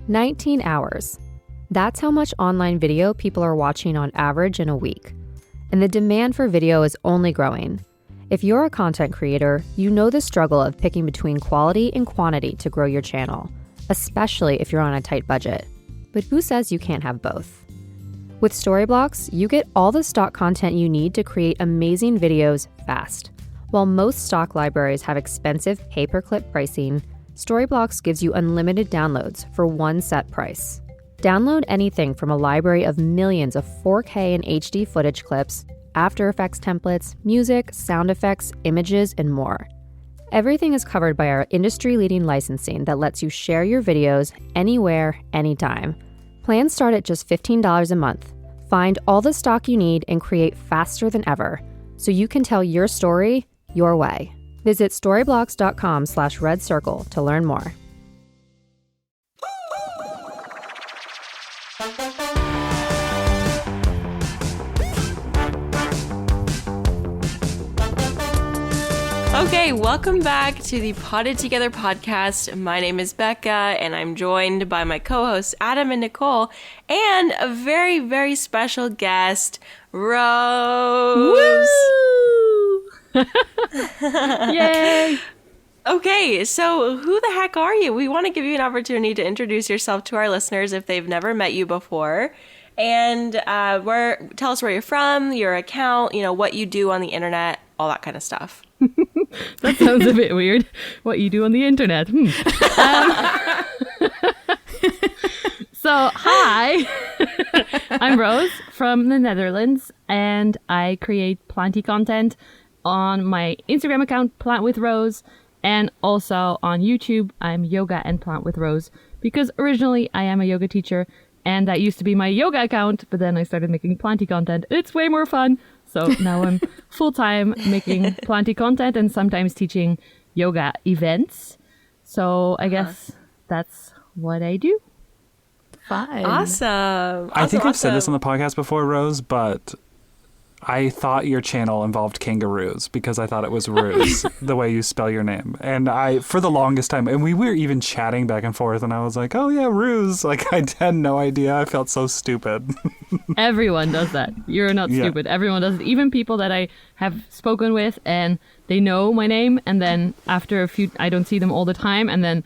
19 hours. That's how much online video people are watching on average in a week. And the demand for video is only growing. If you're a content creator, you know the struggle of picking between quality and quantity to grow your channel, especially if you're on a tight budget. But who says you can't have both? With Storyblocks, you get all the stock content you need to create amazing videos fast. While most stock libraries have expensive pay-per-clip pricing, Storyblocks gives you unlimited downloads for one set price. Download anything from a library of millions of 4K and HD footage clips, After Effects templates, music, sound effects, images, and more. Everything is covered by our industry-leading licensing that lets you share your videos anywhere, anytime. Plans start at just $15 a month. Find all the stock you need and create faster than ever, so you can tell your story your way. Visit storyblocks.com/redcircle to learn more. Okay, welcome back to the Potted Together podcast. My name is Becca, and I'm joined by my co-hosts Adam and Nicole, and a very, very special guest, Roos. Woo! Yay! Okay, so who the heck are you? We want to give you an opportunity to introduce yourself to our listeners if they've never met you before. And tell us where you're from, your account, what you do on the internet, all that kind of stuff. That sounds a bit weird. What you do on the internet. So, hi. I'm Roos from the Netherlands, and I create planty content on my Instagram account, Plant with Roos, and also on YouTube, I'm Yoga and Plant with Roos, because originally I am a yoga teacher, and that used to be my yoga account, but then I started making planty content. It's way more fun. So now I'm full-time making planty content and sometimes teaching yoga events. So I guess that's what I do. Fun. Awesome. I think I've said this on the podcast before, Rose, but I thought your channel involved kangaroos because I thought it was Roos, the way you spell your name. And for the longest time, and we were even chatting back and forth, and I was like, oh yeah, Roos. Like, I had no idea. I felt so stupid. Everyone does that. You're not stupid. Everyone does it. Even people that I have spoken with, and they know my name, and then after I don't see them all the time, and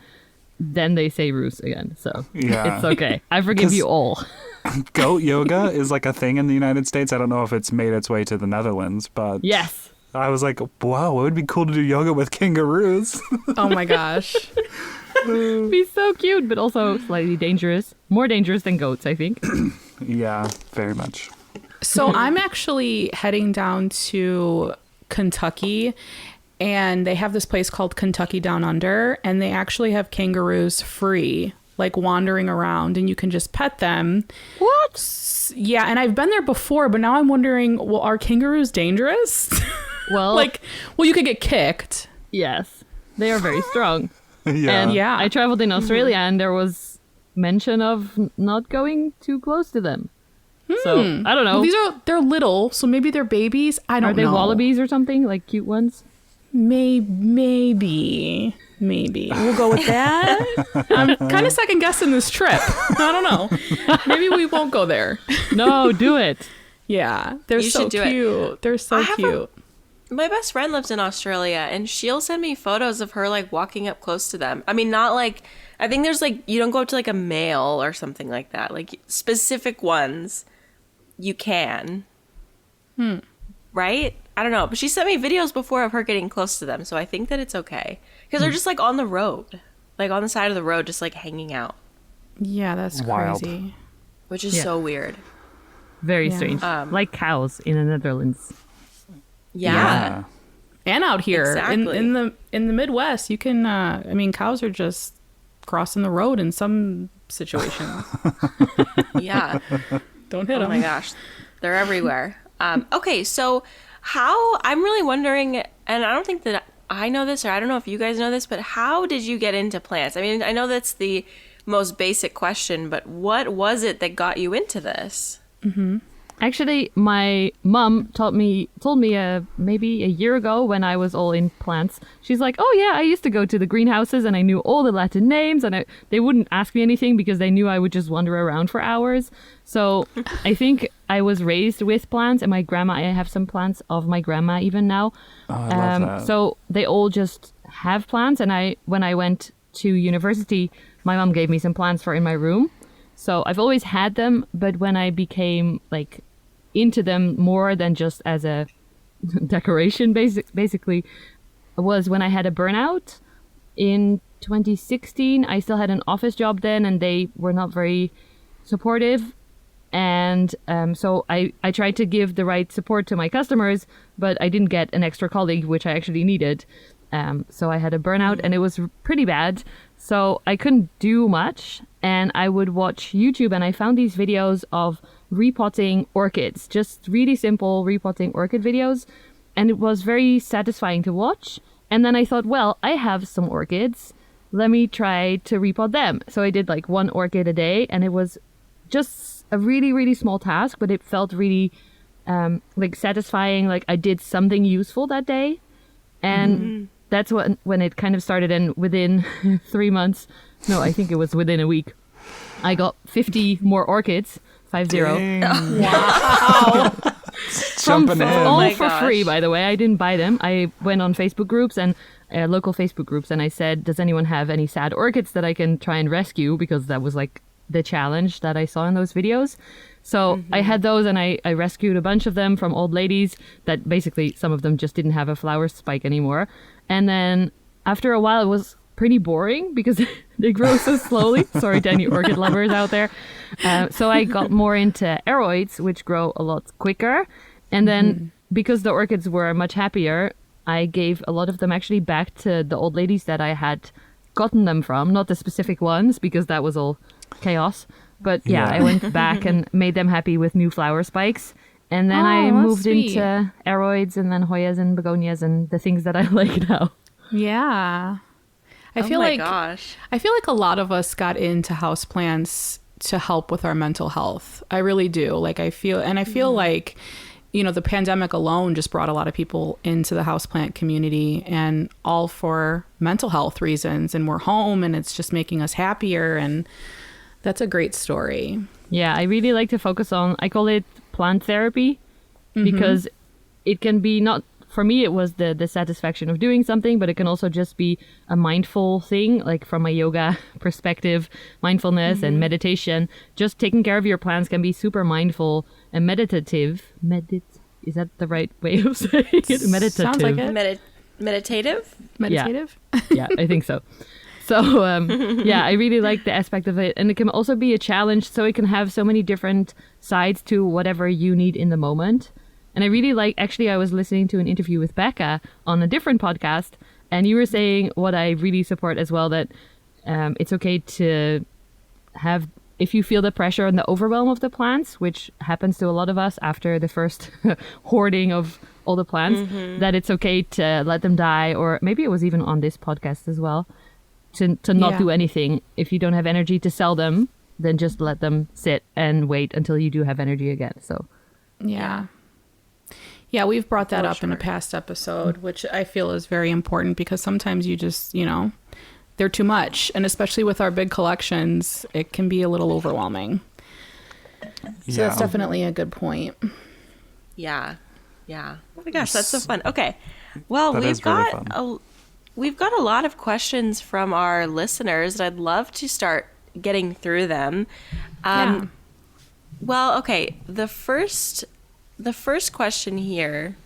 then they say Roos again. So it's okay. I forgive you all. Goat yoga is like a thing in the United States. I don't know if it's made its way to the Netherlands, but yes, I was like, wow, it would be cool to do yoga with kangaroos. Oh my gosh. It'd be so cute, but also slightly dangerous. More dangerous than goats, I think. Yeah, very much. So I'm actually heading down to Kentucky, and they have this place called Kentucky Down Under, and they actually have kangaroos free, like wandering around, and you can just pet them. What? Yeah, and I've been there before, but now I'm wondering, well, are kangaroos dangerous? Well, you could get kicked. Yes, they are very strong. Yeah. And I traveled in Australia, and there was mention of not going too close to them. So I don't know. Well, they're little, so maybe they're babies. I don't know. Are they wallabies or something, like cute ones? Maybe. We'll go with that. I'm kind of second guessing this trip. I don't know. Maybe we won't go there. No, do it. Yeah, they're so cute. They're so cute. My best friend lives in Australia, and she'll send me photos of her like walking up close to them. I mean, not like, I think there's like, you don't go up to like a male or something like that. Like specific ones you can. Right? I don't know. But she sent me videos before of her getting close to them. So I think that it's okay. Because they're just like on the road. Like on the side of the road, just like hanging out. Yeah, that's wild. Crazy. Which is so weird. Very strange. Like cows in the Netherlands. Yeah. And out here Exactly. in the Midwest, you can cows are just crossing the road in some situations. Yeah. Don't hit them. Oh my gosh. They're everywhere. Okay, so I'm really wondering, and I don't think that I know this, or I don't know if you guys know this, but how did you get into plants? I mean, I know that's the most basic question, but what was it that got you into this? Actually, my mom told me maybe a year ago when I was all in plants. She's like, "Oh yeah, I used to go to the greenhouses and I knew all the Latin names, and they wouldn't ask me anything because they knew I would just wander around for hours." So I think I was raised with plants, and I have some plants of my grandma even now. Oh, I love that. So they all just have plants, and when I went to university, my mom gave me some plants for in my room. So I've always had them, but when I became like into them more than just as a decoration, basically, was when I had a burnout in 2016. I still had an office job then, and they were not very supportive. And so I tried to give the right support to my customers, but I didn't get an extra colleague, which I actually needed. So I had a burnout, and it was pretty bad. So I couldn't do much, and I would watch YouTube, and I found these videos of repotting orchids, just really simple repotting orchid videos, and it was very satisfying to watch. And then I thought, well, I have some orchids, let me try to repot them. So I did like one orchid a day, and it was just a really, really small task, but it felt really like satisfying, like I did something useful that day. And that's when it kind of started, and within 3 months, no, I think it was within a week, I got 50 more orchids, 50. Wow. Jumping in. All for free, by the way. I didn't buy them. I went on Facebook groups and local Facebook groups, and I said, does anyone have any sad orchids that I can try and rescue? Because that was like the challenge that I saw in those videos. So I had those, and I rescued a bunch of them from old ladies that basically some of them just didn't have a flower spike anymore. And then after a while, it was pretty boring because they grow so slowly. Sorry to any orchid lovers out there. So I got more into aroids, which grow a lot quicker. And then because the orchids were much happier, I gave a lot of them actually back to the old ladies that I had gotten them from, not the specific ones, because that was all chaos. But yeah, I went back and made them happy with new flower spikes. And then I moved into aroids and then Hoyas and begonias and the things that I like now. Yeah. I feel like a lot of us got into houseplants to help with our mental health. I really do. Like I feel like, you know, the pandemic alone just brought a lot of people into the houseplant community, and all for mental health reasons. And we're home, and it's just making us happier, and that's a great story. Yeah, I really like to focus on, I call it plant therapy, because it can be not, for me, it was the satisfaction of doing something, but it can also just be a mindful thing, like from a yoga perspective, mindfulness and meditation. Just taking care of your plants can be super mindful and meditative. Is that the right way of saying it? Meditative. Sounds like it. Meditative? Meditative? Yeah, I think so. So, yeah, I really like the aspect of it. And it can also be a challenge. So it can have so many different sides to whatever you need in the moment. And I really like, actually, I was listening to an interview with Becca on a different podcast. And you were saying what I really support as well, that it's okay to have, if you feel the pressure and the overwhelm of the plants, which happens to a lot of us after the first hoarding of all the plants, that it's okay to let them die. Or maybe it was even on this podcast as well. To not do anything. If you don't have energy to sell them, then just let them sit and wait until you do have energy again. So yeah, we've brought that up in a past episode, which I feel is very important, because sometimes you just, you know, they're too much, and especially with our big collections, it can be a little overwhelming. So that's definitely a good point. Yeah. Oh my gosh, that's so fun. Okay, well, we've got a lot of questions from our listeners, and I'd love to start getting through them. Well, okay, the first question here.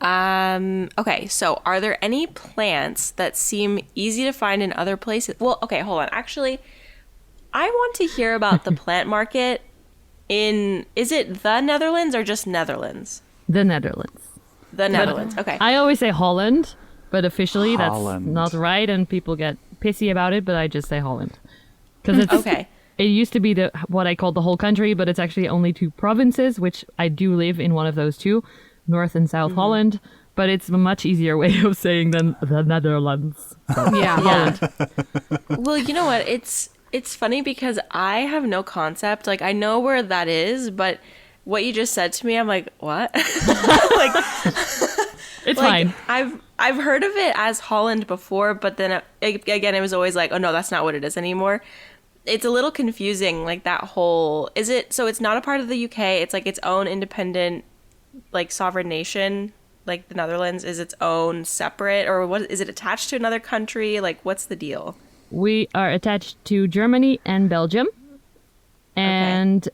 Okay, so are there any plants that seem easy to find in other places? Well, okay, hold on. Actually, I want to hear about the plant market is it the Netherlands or just Netherlands? The Netherlands. The Netherlands. Okay. I always say Holland, but officially that's not right, and people get pissy about it. But I just say Holland because it's okay. It used to be what I called the whole country, but it's actually only 2 provinces, which I do live in one of those 2, North and South Holland. But it's a much easier way of saying than the Netherlands. So, yeah. Well, you know what? It's funny because I have no concept. Like, I know where that is, but what you just said to me, I'm like, what? Like, It's fine. I've heard of it as Holland before, but then again, it was always like, oh no, that's not what it is anymore. It's a little confusing, like that whole, is it, so it's not a part of the UK, it's like its own independent, like sovereign nation, like the Netherlands is its own separate, or what, is it attached to another country? Like, what's the deal? We are attached to Germany and Belgium, and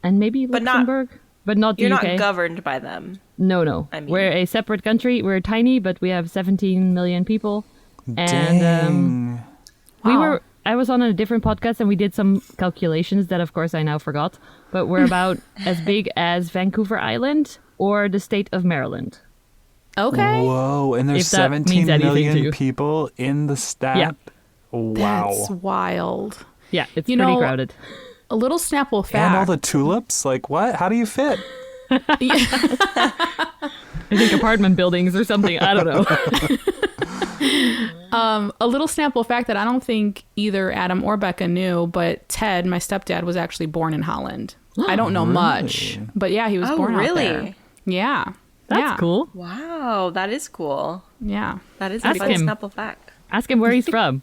maybe But not- Luxembourg, but not the You're UK. not governed by them. No. I mean- We're a separate country. We're tiny, but we have 17 million people. And Dang. I was on a different podcast and we did some calculations that of course I now forgot, but we're about as big as Vancouver Island or the state of Maryland. Okay. Whoa, and there's If that means 17 anything to million you. people in the stat. Yeah. Wow. That's wild. Yeah, it's You pretty know, crowded. A little Snapple fact. And all the tulips? Like, what? How do you fit? I think apartment buildings or something. I don't know. A little Snapple fact that I don't think either Adam or Becca knew, but Ted, my stepdad, was actually born in Holland. I don't know much, but yeah, he was Oh, born out really? there. Yeah. That's yeah. cool. Wow, that is cool. Yeah. That is a Ask fun him. Snapple fact. Ask him where he's from.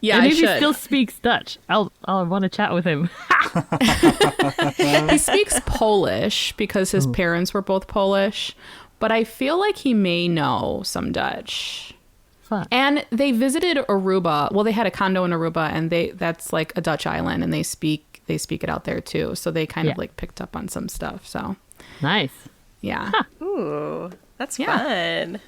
Yeah, and I if he should. still speaks Dutch, I'll want to chat with him. He speaks Polish because his parents were both Polish, but I feel like he may know some Dutch. Fun. And they visited Aruba. Well, they had a condo in Aruba, and that's like a Dutch island, and they speak it out there too. So they kind of Yeah. like picked up on some stuff. So Nice. yeah, Ooh, that's Yeah. fun.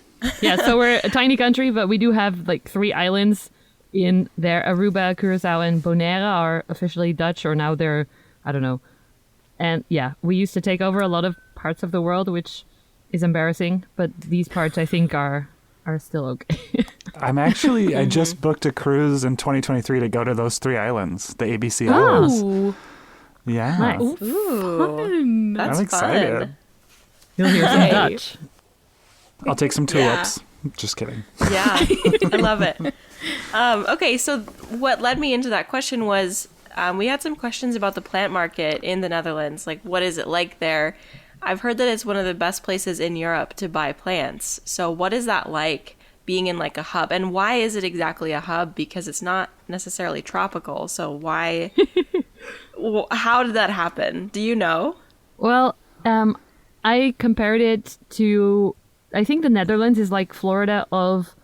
Yeah, so we're a tiny country, but we do have like 3 islands in there. Aruba, Curacao, and Bonaire are officially Dutch, or now they're, I don't know. And yeah, we used to take over a lot of parts of the world, which is embarrassing, but these parts I think are still okay. I just booked a cruise in 2023 to go to those 3 islands, the ABC Oh. Islands. Ooh, Yeah. Nice. Ooh, that's I'm excited. fun. You'll hear some Hey. Dutch. I'll take some tulips. Just kidding. Yeah, I love it. Okay, so what led me into that question was we had some questions about the plant market in the Netherlands. Like, what is it like there? I've heard that it's one of the best places in Europe to buy plants. So what is that like being in like a hub? And why is it exactly a hub? Because it's not necessarily tropical. So why? How did that happen? Do you know? Well, I compared it to, I think the Netherlands is like Florida of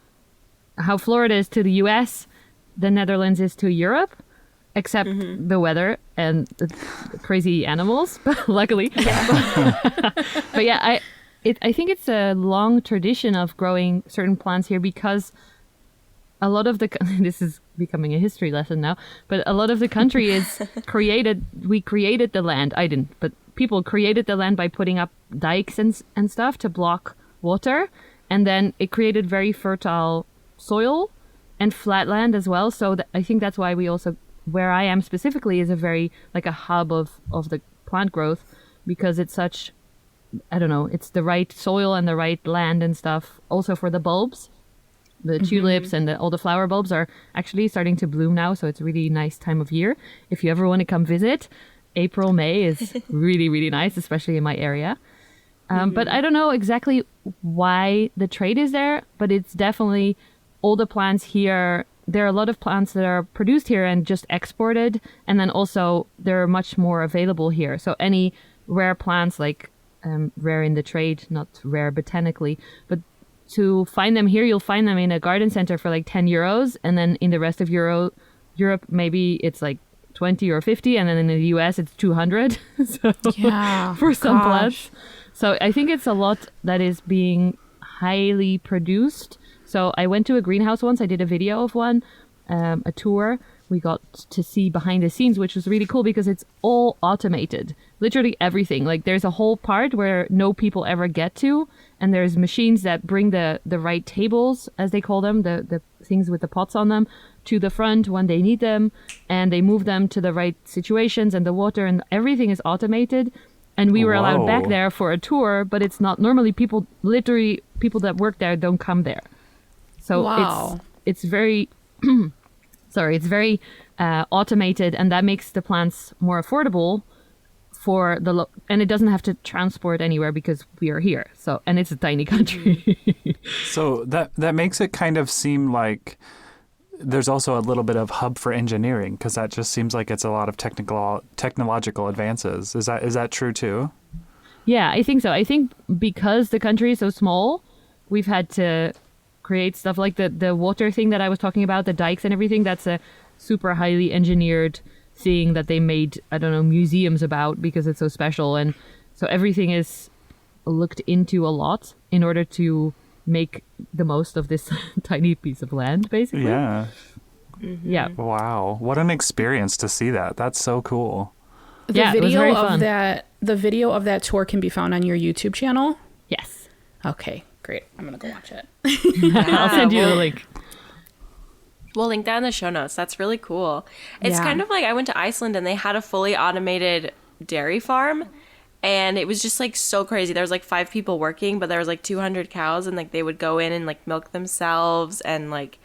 how Florida is to the US, the Netherlands is to Europe, except the weather and the crazy animals, but luckily. But yeah, I think it's a long tradition of growing certain plants here because a lot of the, this is becoming a history lesson now, but a lot of the country is we created the land. I didn't, but people created the land by putting up dikes and stuff to block water. And then it created very fertile soil and flat land as well. So I think that's why we also, where I am specifically, is a very, like a hub of the plant growth, because it's such, I don't know, it's the right soil and the right land and stuff. Also for the bulbs, the tulips and all the flower bulbs are actually starting to bloom now. So it's a really nice time of year. If you ever want to come visit, April, May is really, really nice, especially in my area. But I don't know exactly why the trade is there, but it's definitely all the plants here. There are a lot of plants that are produced here and just exported. And then also they're much more available here. So any rare plants, like rare in the trade, not rare botanically, but to find them here, you'll find them in a garden center for like 10 euros. And then in the rest of Europe, maybe it's like 20 or 50. And then in the US, it's 200. So yeah. for some Gosh. plants. So I think it's a lot that is being highly produced. So I went to a greenhouse once. I did a video of one, a tour. We got to see behind the scenes, which was really cool because it's all automated. Literally everything. Like there's a whole part where no people ever get to. And there's machines that bring the right tables, as they call them, the things with the pots on them, to the front when they need them. And they move them to the right situations and the water, and everything is automated. And we were allowed back Whoa. there for a tour, but it's not normally people that work there don't come there. So Wow. it's very, sorry, it's very automated, and that makes the plants more affordable for and it doesn't have to transport anywhere because we are here. So, and it's a tiny country. So that makes it kind of seem like there's also a little bit of hub for engineering, because that just seems like it's a lot of technological advances. Is that true too? Yeah, I think so. I think because the country is so small, we've had to create stuff like the water thing that I was talking about, the dikes and everything. That's a super highly engineered thing that they made, I don't know, museums about because it's so special. And so everything is looked into a lot in order to make the most of this tiny piece of land, basically. Yeah. Mm-hmm. Yeah. Wow. What an experience to see that. That's so cool. Yeah, it was very fun. The video of that tour can be found on your YouTube channel? Yes. Okay, great. I'm going to go watch it. I'll send you the link. We'll link that in the show notes. That's really cool. It's Yeah. kind of like I went to Iceland and they had a fully automated dairy farm. And it was just like so crazy. There was like 5 people working, but there was like 200 cows, and like they would go in and like milk themselves, and like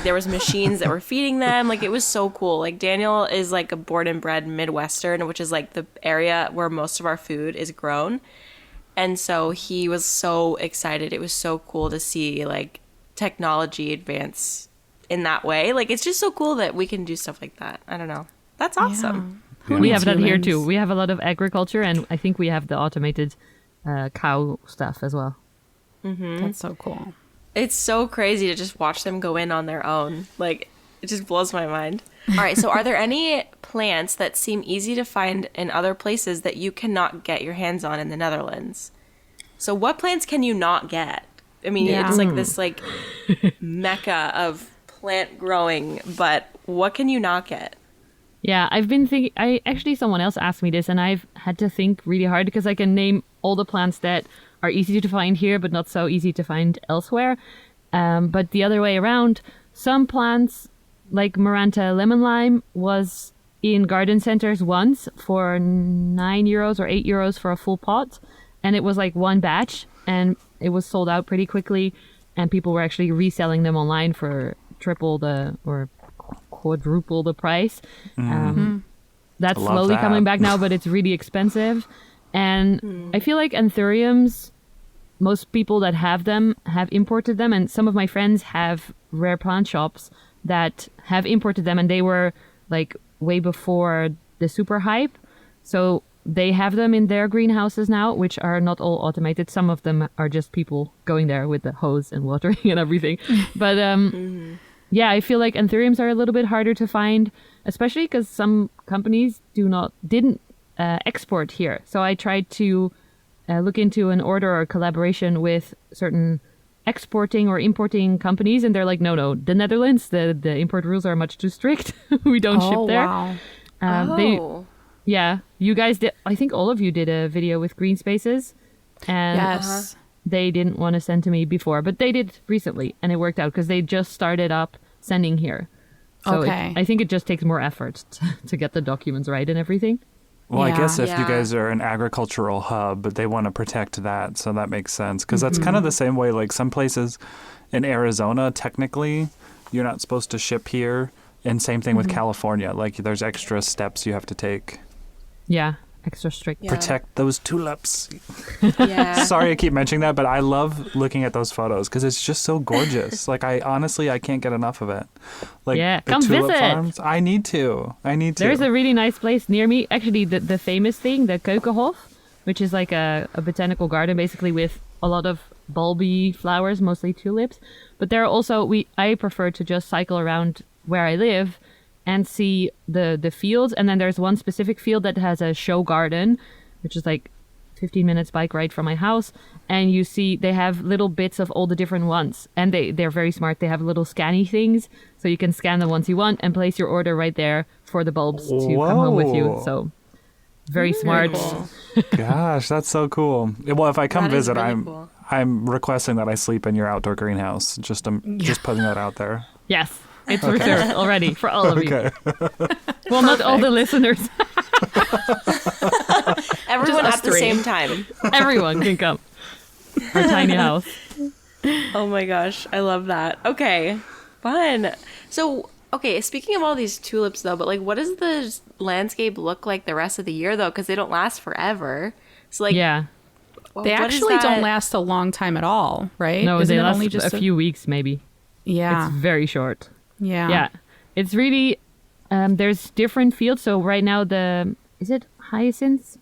there was machines that were feeding them. Like it was so cool. Like Daniel is like a born and bred Midwestern, which is like the area where most of our food is grown. And so he was so excited. It was so cool to see like technology advance in that way. Like it's just so cool that we can do stuff like that. I don't know. That's awesome. We have that here humans? too. We have a lot of agriculture, and I think we have the automated cow stuff as well. That's so cool. It's so crazy to just watch them go in on their own. Like, it just blows my mind. All right, so are there any plants that seem easy to find in other places that you cannot get your hands on in the Netherlands? So what plants can you not get? I mean, Yeah. it's like this like mecca of plant growing, but what can you not get? Yeah, I've been thinking. Someone else asked me this, and I've had to think really hard because I can name all the plants that are easy to find here, but not so easy to find elsewhere. But the other way around, some plants like Maranta lemon lime was in garden centers once for €9 or €8 for a full pot, and it was like one batch, and it was sold out pretty quickly, and people were actually reselling them online for triple or quadruple the price. That's Love slowly that. coming back now, but it's really expensive. And I feel like anthuriums, most people that have them have imported them, and some of my friends have rare plant shops that have imported them, and they were like way before the super hype. So they have them in their greenhouses now, which are not all automated. Some of them are just people going there with the hose and watering and everything. But yeah, I feel like anthuriums are a little bit harder to find, especially because some companies didn't export here. So I tried to look into an order or collaboration with certain exporting or importing companies, and they're like, no, the Netherlands, the import rules are much too strict. We don't ship there. Wow. You guys did. I think all of you did a video with green spaces, and Yes. they didn't want to send to me before, but they did recently, and it worked out because they just started up sending here. So Okay. I think it just takes more effort to get the documents right and everything. Well, I Yeah. guess if you Yeah. guys are an agricultural hub, they want to protect that, so that makes sense. Because that's kind of the same way, like some places in Arizona, technically, you're not supposed to ship here. And same thing with California. Like there's extra steps you have to take. Yeah, extra strict. Yeah. Protect those tulips. Yeah. Sorry I keep mentioning that, but I love looking at those photos because it's just so gorgeous. Like I can't get enough of it. Like Yeah, the come tulip visit. farms. I need to. There's a really nice place near me. Actually, the famous thing, the Keukenhof, which is like a botanical garden basically with a lot of bulby flowers, mostly tulips. But there are also, I prefer to just cycle around where I live and see the fields. And then there's one specific field that has a show garden, which is like 15 minutes bike ride from my house. And you see they have little bits of all the different ones. And they're very smart. They have little scanny things. So you can scan the ones you want and place your order right there for the bulbs to come home with you. Whoa. So very smart. cool. Gosh, that's so cool. Well, if I come That is visit, really cool. I'm requesting that I sleep in your outdoor greenhouse. Just putting that out there. Yes, it's reserved already for all of you. Okay. Well, not all the listeners. Everyone us at the three. same time. Everyone can come. Our tiny house. Oh my gosh, I love that. Okay, fun. So okay, speaking of all these tulips though, but like what does the landscape look like the rest of the year though? Because they don't last forever. So like, Yeah. well, They what is actually that? don't last a long time at all, right? No, Isn't they it last only just a few weeks maybe. Yeah. It's very short. Yeah. Yeah. It's really, there's different fields. So right now is it hyacinths?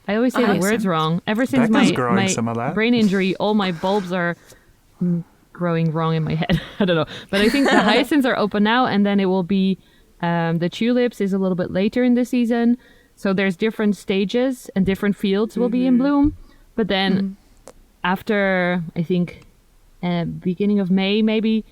I always say the Hyacinth. words wrong. Ever since Becca's my, growing my some of that. brain injury, all my bulbs are growing wrong in my head. I don't know. But I think the hyacinths are open now, and then it will be the tulips is a little bit later in the season. So there's different stages and different fields will be in bloom. But then after, I think, beginning of May, maybe,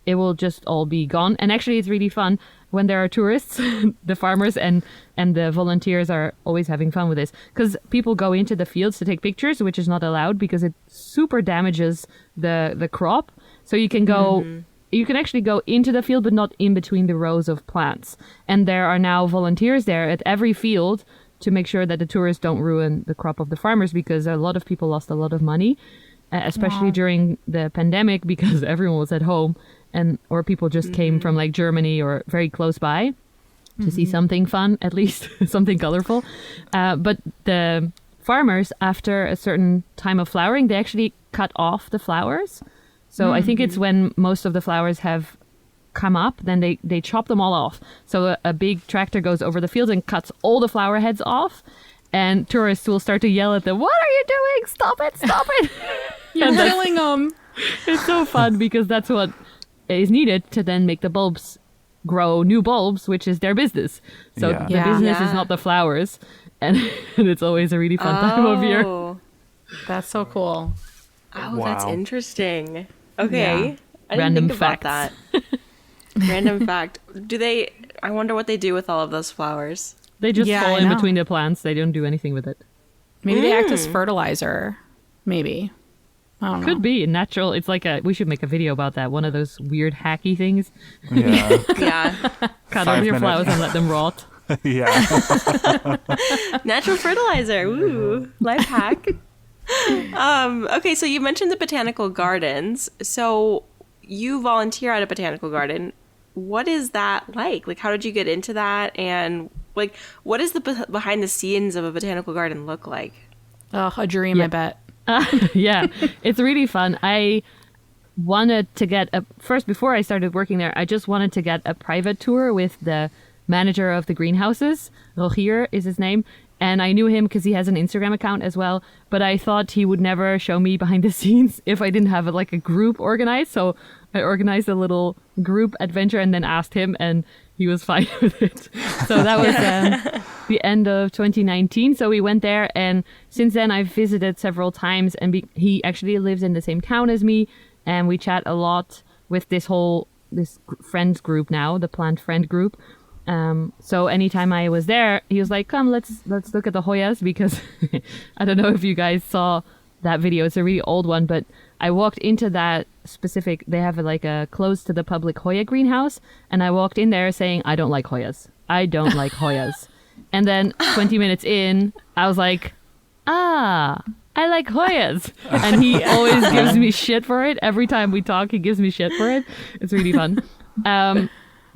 it will just all be gone. And actually, it's really fun when there are tourists, the farmers and the volunteers are always having fun with this. Because people go into the fields to take pictures, which is not allowed because it super damages the crop. So you can go... You can actually go into the field, but not in between the rows of plants. And there are now volunteers there at every field to make sure that the tourists don't ruin the crop of the farmers, because a lot of people lost a lot of money, especially during the pandemic, because everyone was at home or people just came from like Germany or very close by to see something fun, at least something colorful. But the farmers, after a certain time of flowering, they actually cut off the flowers. So I think it's when most of the flowers have come up, then they chop them all off. So a big tractor goes over the fields and cuts all the flower heads off. And tourists will start to yell at them, "What are you doing? Stop it, stop it." You're killing them. It's so fun because that's what is needed to then make the bulbs grow new bulbs, which is their business. So Yeah. the Yeah. business is Yeah. not the flowers. And it's always a really fun time of year. That's so cool. Oh, that's Wow. interesting. Okay. Yeah. I didn't Random think about facts. that. Random fact. I wonder what they do with all of those flowers. They just Yeah, fall I in know. between the plants. They don't do anything with it. Maybe they act as fertilizer. Maybe. I don't know. Could be natural. It's like we should make a video about that. One of those weird hacky things. Yeah. Yeah. Cut 5 all your minutes. flowers and let them rot. Yeah. Natural fertilizer. Ooh, life hack. Okay, so you mentioned the botanical gardens. So you volunteer at a botanical garden. What is that like? Like, how did you get into that? And like, what does the behind the scenes of a botanical garden look like? Oh, a dream, I bet. Yeah, it's really fun. I wanted to get first, before I started working there, I just wanted to get a private tour with the manager of the greenhouses. Rogier is his name. And I knew him because he has an Instagram account as well. But I thought he would never show me behind the scenes if I didn't have like a group organized. So I organized a little group adventure and then asked him, and he was fine with it. So that was the end of 2019. So we went there, and since then I've visited several times. And he actually lives in the same town as me, and we chat a lot with this friends group now, the plant friend group. So anytime I was there, he was like, "Come, let's look at the Hoyas," because I don't know if you guys saw that video. It's a really old one, but I walked into that specific, they have like a closed to the public Hoya greenhouse, and I walked in there saying, "I don't like Hoyas. I don't like Hoyas." And then 20 minutes in, I was like, "I like Hoyas." And he always gives me shit for it. Every time we talk, he gives me shit for it. It's really fun.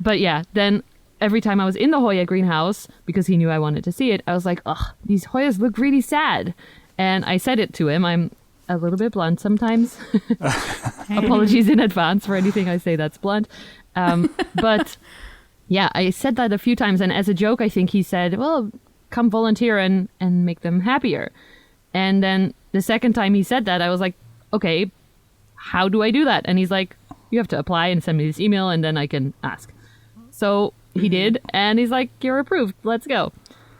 But yeah, then every time I was in the Hoya greenhouse, because he knew I wanted to see it, I was like, "Ugh, these Hoyas look really sad." And I said it to him. I'm a little bit blunt sometimes. Apologies in advance for anything I say that's blunt. But yeah, I said that a few times. And as a joke, I think he said, "Well, come volunteer and make them happier." And then the second time he said that, I was like, "Okay, how do I do that?" And he's like, "You have to apply and send me this email, and then I can ask." So he did, and he's like, "You're approved. Let's go."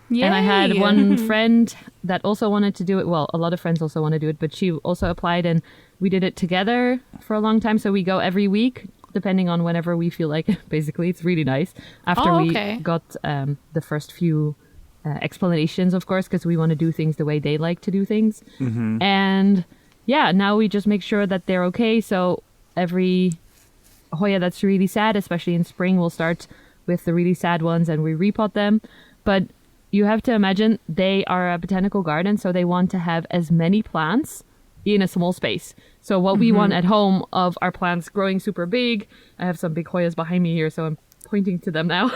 Yay. And I had one friend that also wanted to do it. Well, a lot of friends also want to do it, but she also applied, and we did it together for a long time. So we go every week, depending on whenever we feel like it. Basically, it's really nice. After we got the first few explanations, of course, because we want to do things the way they like to do things. Mm-hmm. And yeah, now we just make sure that they're okay. So every Hoya that's really sad, especially in spring, we'll start with the really sad ones and we repot them. But you have to imagine they are a botanical garden, so they want to have as many plants in a small space. So what we want at home of our plants growing super big, I have some big Hoyas behind me here, so I'm pointing to them now.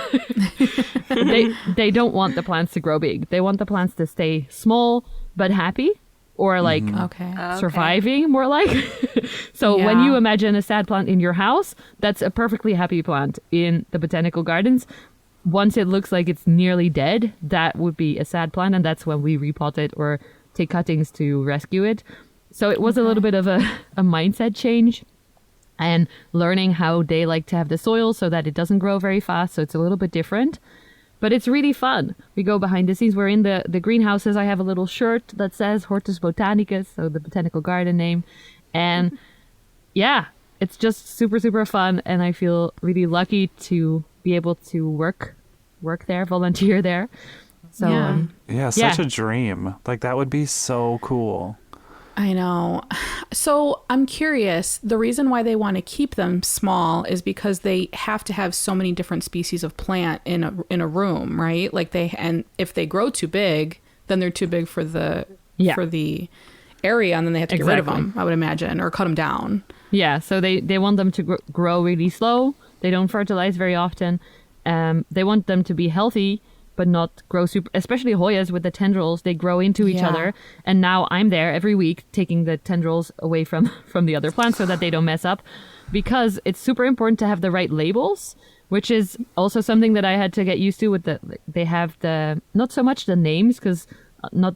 They don't want the plants to grow big. They want the plants to stay small but happy, or like Okay. surviving, more like. So when Yeah. you imagine a sad plant in your house, that's a perfectly happy plant in the botanical gardens. Once it looks like it's nearly dead, that would be a sad plant, and that's when we repot it or take cuttings to rescue it. So it was a little bit of a mindset change, and learning how they like to have the soil so that it doesn't grow very fast. So it's a little bit different, but it's really fun. We go behind the scenes. We're in the greenhouses. I have a little shirt that says Hortus Botanicus, so the botanical garden name. And yeah, it's just super, super fun. And I feel really lucky to be able to work there, volunteer there. So Yeah. Such a dream. Like, that would be so cool. I know. So I'm curious, the reason why they want to keep them small is because they have to have so many different species of plant in a room, right? Like and if they grow too big, then they're too big for the area, and then they have to get rid of them, I would imagine, or cut them down. Yeah, so they want them to grow really slow. They don't fertilize very often. They want them to be healthy, but not grow super, especially Hoyas with the tendrils, they grow into each other. And now I'm there every week taking the tendrils away from the other plants so that they don't mess up, because it's super important to have the right labels, which is also something that I had to get used to they have not so much the names, because not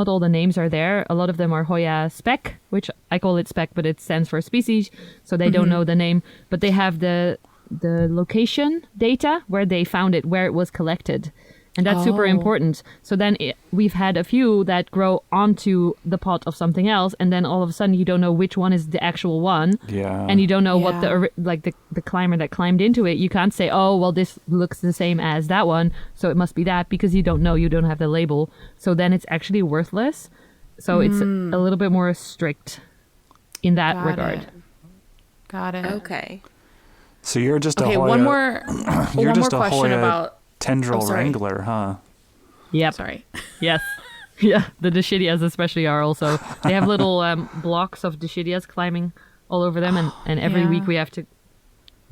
all the names are there. A lot of them are Hoya spec, which I call it spec, but it stands for species. So they don't know the name, but they have the location data where they found it, where it was collected. And that's super important. So then we've had a few that grow onto the pot of something else, and then all of a sudden you don't know which one is the actual one. Yeah. And you don't know what the climber that climbed into it. You can't say, oh, well, this looks the same as that one, so it must be that, because you don't know. You don't have the label. So then it's actually worthless. So it's a little bit more strict in that regard. Got it. Okay. So you're just a Hoya. One more question Hoya about tendril wrangler, huh? Yep. Sorry. Yes. Yeah. The Dischidias especially are also, they have little blocks of Dischidias climbing all over them, and every week we have to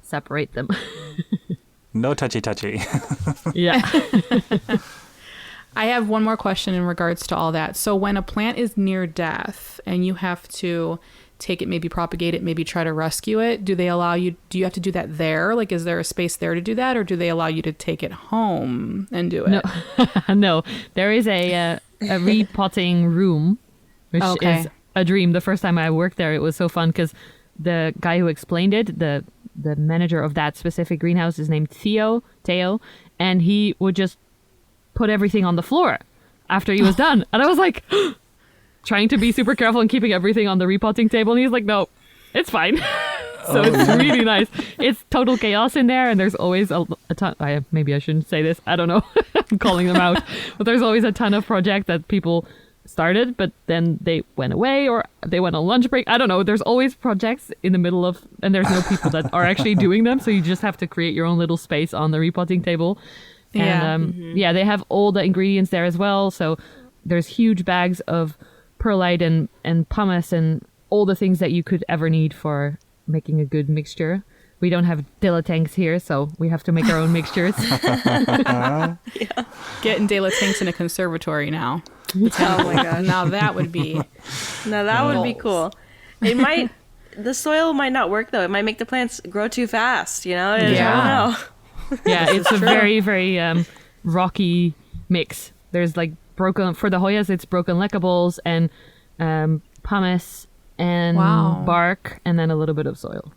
separate them. No touchy. Yeah. I have one more question in regards to all that. So when a plant is near death and you have to take it, maybe propagate it, maybe try to rescue it, do you have to do that there? Like, is there a space there to do that, or do they allow you to take it home and do it? No, no. There is a repotting room, which is a dream. The first time I worked there, it was so fun, because the guy who explained it, the manager of that specific greenhouse, is named Teo, and he would just put everything on the floor after he was done. And I was like, trying to be super careful and keeping everything on the repotting table, and he's like, no, it's fine. So it's really nice. It's total chaos in there, and there's always a ton. Maybe I shouldn't say this, I don't know. I'm calling them out, but there's always a ton of projects that people started, but then they went away, or they went on lunch break. I don't know. There's always projects in the middle of, and there's no people that are actually doing them, so you just have to create your own little space on the repotting table. And they have all the ingredients there as well, so there's huge bags of perlite and pumice and all the things that you could ever need for making a good mixture. We don't have dilettanks here, so we have to make our own mixtures. Getting dilettanks in a conservatory now. Oh my gosh. Now that would be cool. The soil might not work though. It might make the plants grow too fast, I don't know. Yeah, it's a very, very rocky mix. There's like broken, for the Hoyas, it's broken leckables and pumice and bark, and then a little bit of soil.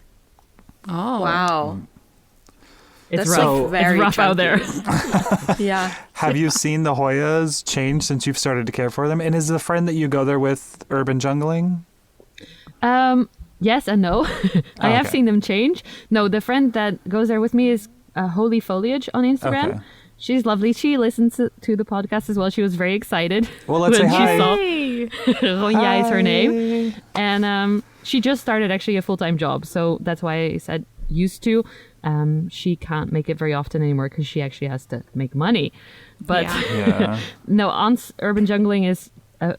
Oh. Wow. It's That's rough. like very it's rough out there. Yeah. Have you seen the Hoyas change since you've started to care for them? And is the friend that you go there with urban jungling? Yes and no. I have seen them change. No, the friend that goes there with me is Holy Foliage on Instagram. Okay. She's lovely. She listens to the podcast as well. She was very excited. Well, let's say when hi. she saw Ronja is her name. And she just started actually a full-time job. So that's why I said used to. She can't make it very often anymore because she actually has to make money. But no, Aunt's Urban Jungling is a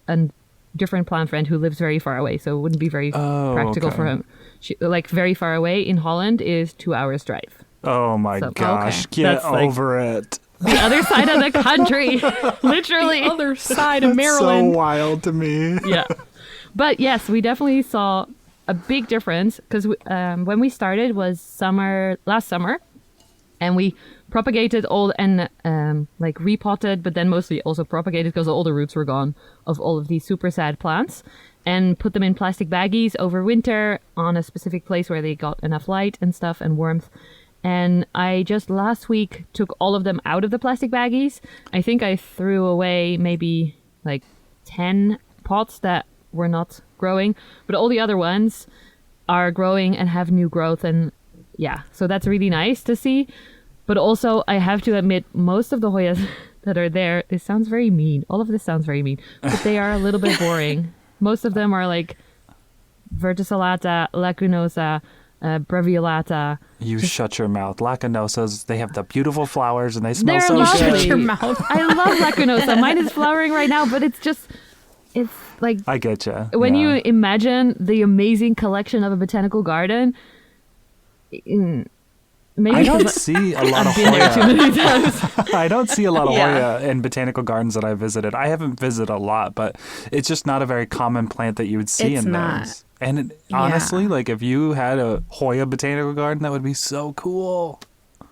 different plant friend who lives very far away. So it wouldn't be very practical for him. She, like very far away in Holland is 2 hours drive. Oh my So- gosh, Okay. get That's like- over it. The other side of the country, literally. The other side of So Maryland. wild to me. Yeah. But yes, we definitely saw a big difference because when we started was last summer, and we propagated all and like repotted, but then mostly also propagated because all the roots were gone of all of these super sad plants, and put them in plastic baggies over winter on a specific place where they got enough light and stuff and warmth. And I just last week took all of them out of the plastic baggies. I think I threw away maybe like 10 pots that were not growing, but all the other ones are growing and have new growth. And yeah, so that's really nice to see. But also, I have to admit, most of the Hoyas that are there, this sounds very mean. All of this sounds very mean, but they are a little bit boring. Most of them are like verticillata, lacunosa, breviolata. You shut your mouth. Lacunosas, they have the beautiful flowers and they smell They're so lovely. good. Shut your mouth. I love lacunosa. Mine is flowering right now, but it's like I get you. when you imagine the amazing collection of a botanical garden. Maybe I don't because see a lot of I've been there too Hoya. many times. I don't see a lot of Yeah. Hoya in botanical gardens that I visited. I haven't visited a lot, but it's just not a very common plant that you would see It's in not. those. And Yeah. honestly, like if you had a Hoya botanical garden, that would be so cool.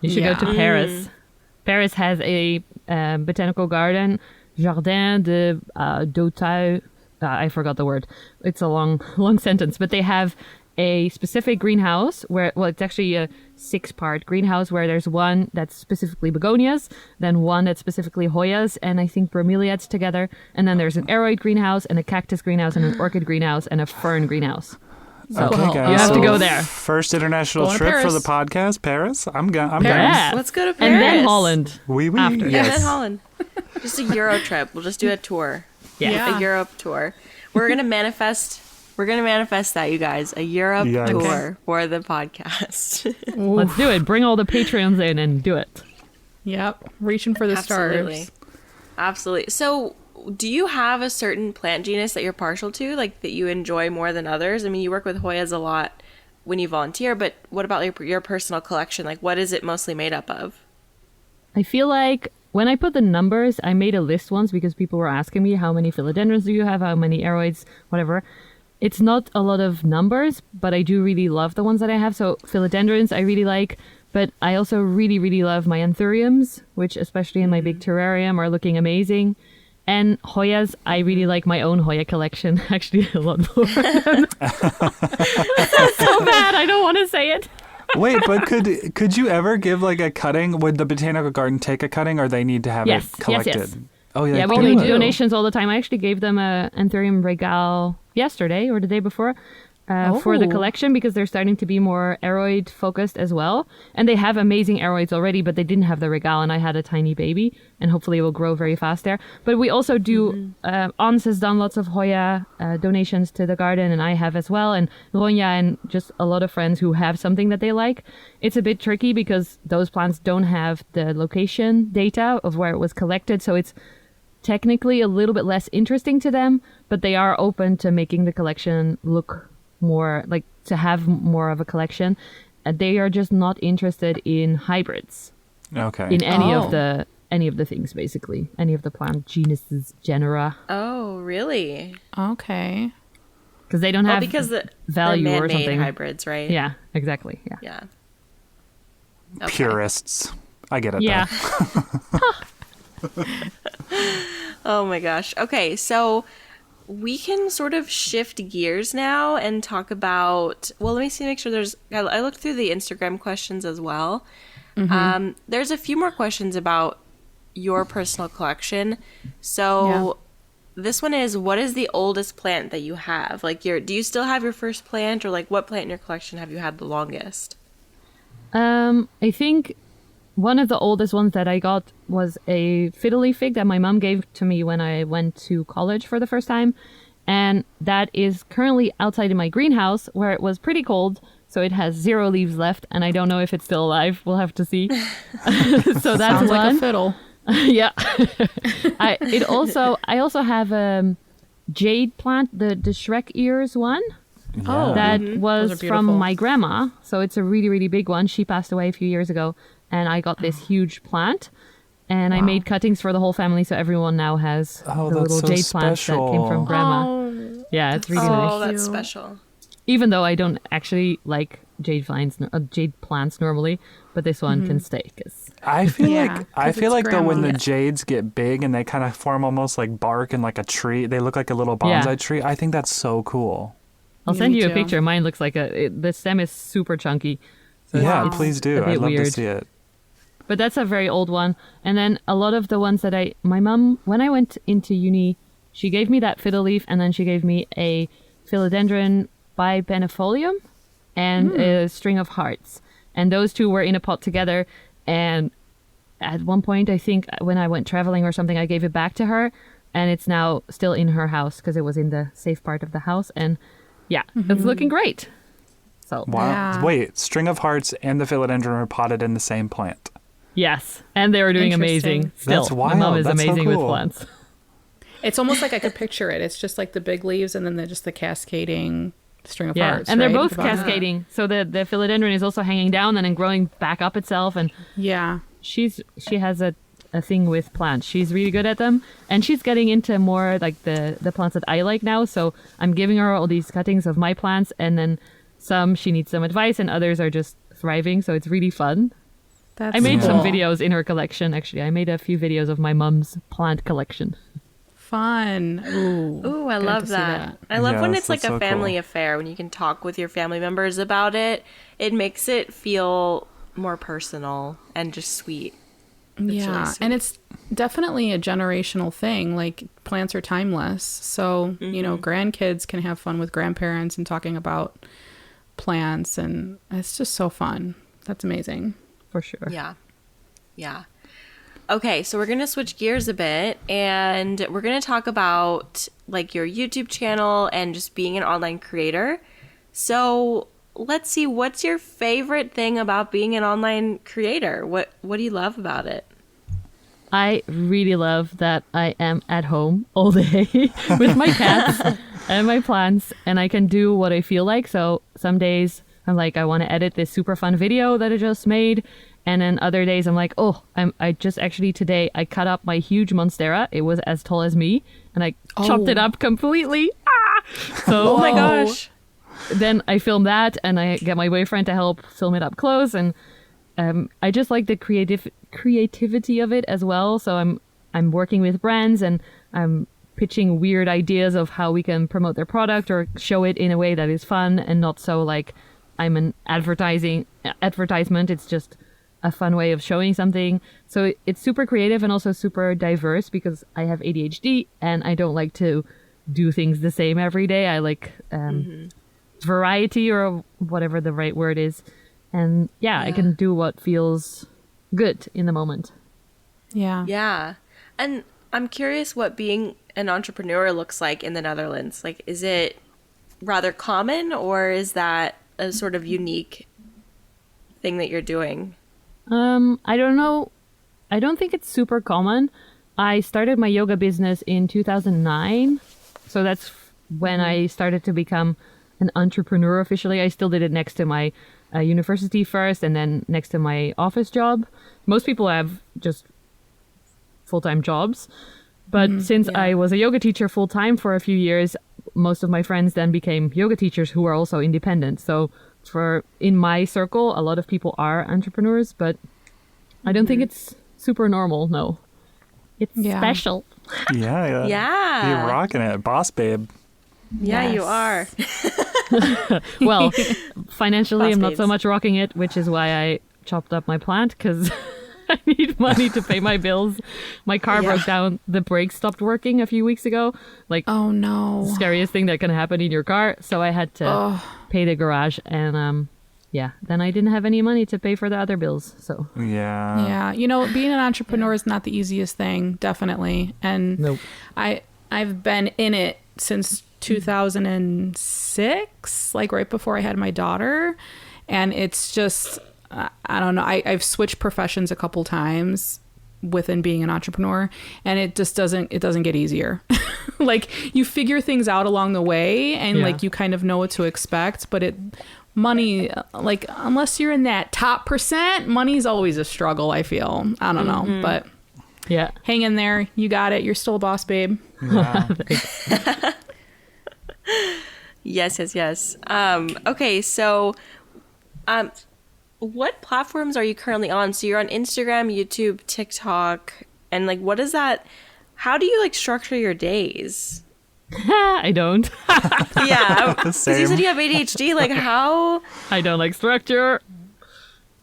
You should Yeah. go to Paris. Paris has a botanical garden, Jardin de d'Auteuil. I forgot the word. It's a long sentence, but they have a specific greenhouse where, well, it's actually a 6-part greenhouse where there's one that's specifically begonias, then one that's specifically Hoyas, and I think bromeliads together. And then there's an aroid greenhouse and a cactus greenhouse and an orchid greenhouse and a fern greenhouse. Okay, Well, guys. you have to so go there. First international Going to trip for Paris. the podcast, Paris. I'm Paris. down. Let's go to Paris. And then Holland. Oui, oui. After. And Yes. then Holland. Just a Euro trip. We'll just do a tour. Yeah. A Europe tour. We're gonna manifest that, you guys. A Europe Yikes. tour for the podcast. Let's do it. Bring all the Patreons in and do it. Yep. Reaching for the Absolutely. stars. Absolutely. So, do you have a certain plant genus that you're partial to, like that you enjoy more than others? I mean, you work with Hoyas a lot when you volunteer, but what about your personal collection? Like, what is it mostly made up of? I feel like when I put the numbers, I made a list once because people were asking me how many philodendrons do you have, how many aroids, whatever. It's not a lot of numbers, but I do really love the ones that I have. So philodendrons I really like, but I also really, really love my anthuriums, which especially in my big terrarium are looking amazing. And Hoyas, I really like my own Hoya collection, actually a lot more. That's so bad, I don't want to say it. Wait, but could you ever give like a cutting? Would the botanical garden take a cutting, or they need to have Yes, it yes, collected? yes. Oh yeah, Yeah, we probably do would. donations all the time. I actually gave them a Anthurium Regal yesterday or the day before for the Oh. collection because they're starting to be more aroid focused as well. And they have amazing aroids already, but they didn't have the Regal, and I had a tiny baby, and hopefully it will grow very fast there. But we also do, Ons has done lots of Hoya donations to the garden, and I have as well, and Ronja and just a lot of friends who have something that they like. It's a bit tricky because those plants don't have the location data of where it was collected, so it's technically a little bit less interesting to them, but they are open to making the collection look more like to have more of a collection. They are just not interested in hybrids Okay. in any Oh. of the things, basically any of the plant genuses, genera, Oh, really? Okay. because they don't have because value they're or man-made something. hybrids, right? Yeah, exactly. Yeah. Yeah. Okay. Purists. I get it. Yeah. Oh my gosh. Okay, so we can sort of shift gears now and talk about. Well, let me see. Make sure there's. I looked through the Instagram questions as well. There's a few more questions about your personal collection. So this one is: what is the oldest plant that you have? Like, do you still have your first plant, or like what plant in your collection have you had the longest? I think one of the oldest ones that I got was a fiddle leaf fig that my mom gave to me when I went to college for the first time. And that is currently outside in my greenhouse where it was pretty cold. So it has 0 leaves left, and I don't know if it's still alive. We'll have to see. So that's Sounds like one. a fiddle. Yeah. I also have a jade plant, the Shrek ears one. Oh, that Those was are from beautiful. my grandma. So it's a really, really big one. She passed away a few years ago, and I got this huge plant. And I made cuttings for the whole family, so everyone now has Oh, the that's little so jade plants that came from special. grandma. Oh, Yeah, it's really Oh, nice. that's special. Even though I don't actually like jade plants normally, but this one can stay. 'Cause I feel Yeah, like I 'cause feel it's like though when the grandma. jades get big and they kind of form almost like bark and like a tree, they look like a little Yeah. bonsai tree. I think that's so cool. I'll Yeah, send me you a too. picture. Mine looks like the stem is super chunky. So Yeah, it's please a do. bit I'd love to weird. see it. But that's a very old one. And then a lot of the ones that my mom, when I went into uni, she gave me that fiddle leaf, and then she gave me a philodendron bipenifolium and a string of hearts. And those two were in a pot together. And at one point, I think when I went traveling or something, I gave it back to her. And it's now still in her house because it was in the safe part of the house. And yeah, it's looking great. So Wow. Yeah. Wait, string of hearts and the philodendron are potted in the same plant. yes, and they were doing amazing. Interesting. Still, That's my mom wild. is That's so amazing with cool. plants. it's almost like I could picture it. It's just like the big leaves and then just the cascading string of Yeah, hearts. and they're right? both At the bottom. cascading. So the philodendron is also hanging down and then growing back up itself. And Yeah. she has a thing with plants. She's really good at them, and she's getting into more like the plants that I like now. So I'm giving her all these cuttings of my plants, and then some she needs some advice, and others are just thriving. So it's really fun. That's I made some cool. videos in her collection. Actually, I made a few videos of my mom's plant collection. Fun. Ooh. Ooh, I Good love to see that. I love when Yes, it's like that's a so family cool. affair, when you can talk with your family members about it. It makes it feel more personal and just sweet. Yeah, really sweet. and it's definitely a generational thing. Like plants are timeless, so you know, grandkids can have fun with grandparents and talking about plants, and it's just so fun. That's amazing. For sure. Yeah. Yeah. Okay, so we're going to switch gears a bit, and we're going to talk about like your YouTube channel and just being an online creator. So let's see, what's your favorite thing about being an online creator? What do you love about it? I really love that I am at home all day with my cats and my plants, and I can do what I feel like. So some days I'm like, I want to edit this super fun video that I just made. And then other days I'm like, I just actually today I cut up my huge monstera. It was as tall as me, and I chopped it up completely. So Oh my gosh. then I film that, and I get my boyfriend to help film it up close, and I just like the creativity of it as well. So I'm working with brands, and I'm pitching weird ideas of how we can promote their product or show it in a way that is fun and not so like I'm an advertisement. It's just a fun way of showing something. So it's super creative and also super diverse because I have ADHD and I don't like to do things the same every day. I like variety, or whatever the right word is. And yeah, I can do what feels good in the moment. Yeah. Yeah. And I'm curious what being an entrepreneur looks like in the Netherlands. Like, is it rather common, or is that a sort of unique thing that you're doing? I don't know. I don't think it's super common. I started my yoga business in 2009. So that's when I started to become an entrepreneur officially. I still did it next to my university first, and then next to my office job. Most people have just full-time jobs. But since I was a yoga teacher full-time for a few years, most of my friends then became yoga teachers who are also independent. So in my circle, a lot of people are entrepreneurs, but I don't think it's super normal. No, it's special. Yeah. Yeah. You're rocking it, boss babe. Yeah, you are. Well, financially, Boss I'm not so babes. much rocking it, which is why I chopped up my plant, because I need money to pay my bills. My car broke down. The brakes stopped working a few weeks ago. Like, Oh no. scariest thing that can happen in your car. So I had to pay the garage, and then I didn't have any money to pay for the other bills. So Yeah. Yeah, you know, being an entrepreneur is not the easiest thing, definitely. And Nope. I've been in it since 2006, like right before I had my daughter, and it's just I don't know. I've switched professions a couple times, within being an entrepreneur, and it doesn't get easier. Like, you figure things out along the way, and like, you kind of know what to expect, but money, like, unless you're in that top percent, money's always a struggle, I feel. I don't know, but Yeah. hang in there. You got it. You're still a boss, babe. Yeah. Yes. Okay, so what platforms are you currently on? So you're on Instagram, YouTube, TikTok, and like, what is that? How do you like structure your days? I don't. Yeah, because you Same. said you have ADHD. Like, how? I don't like structure.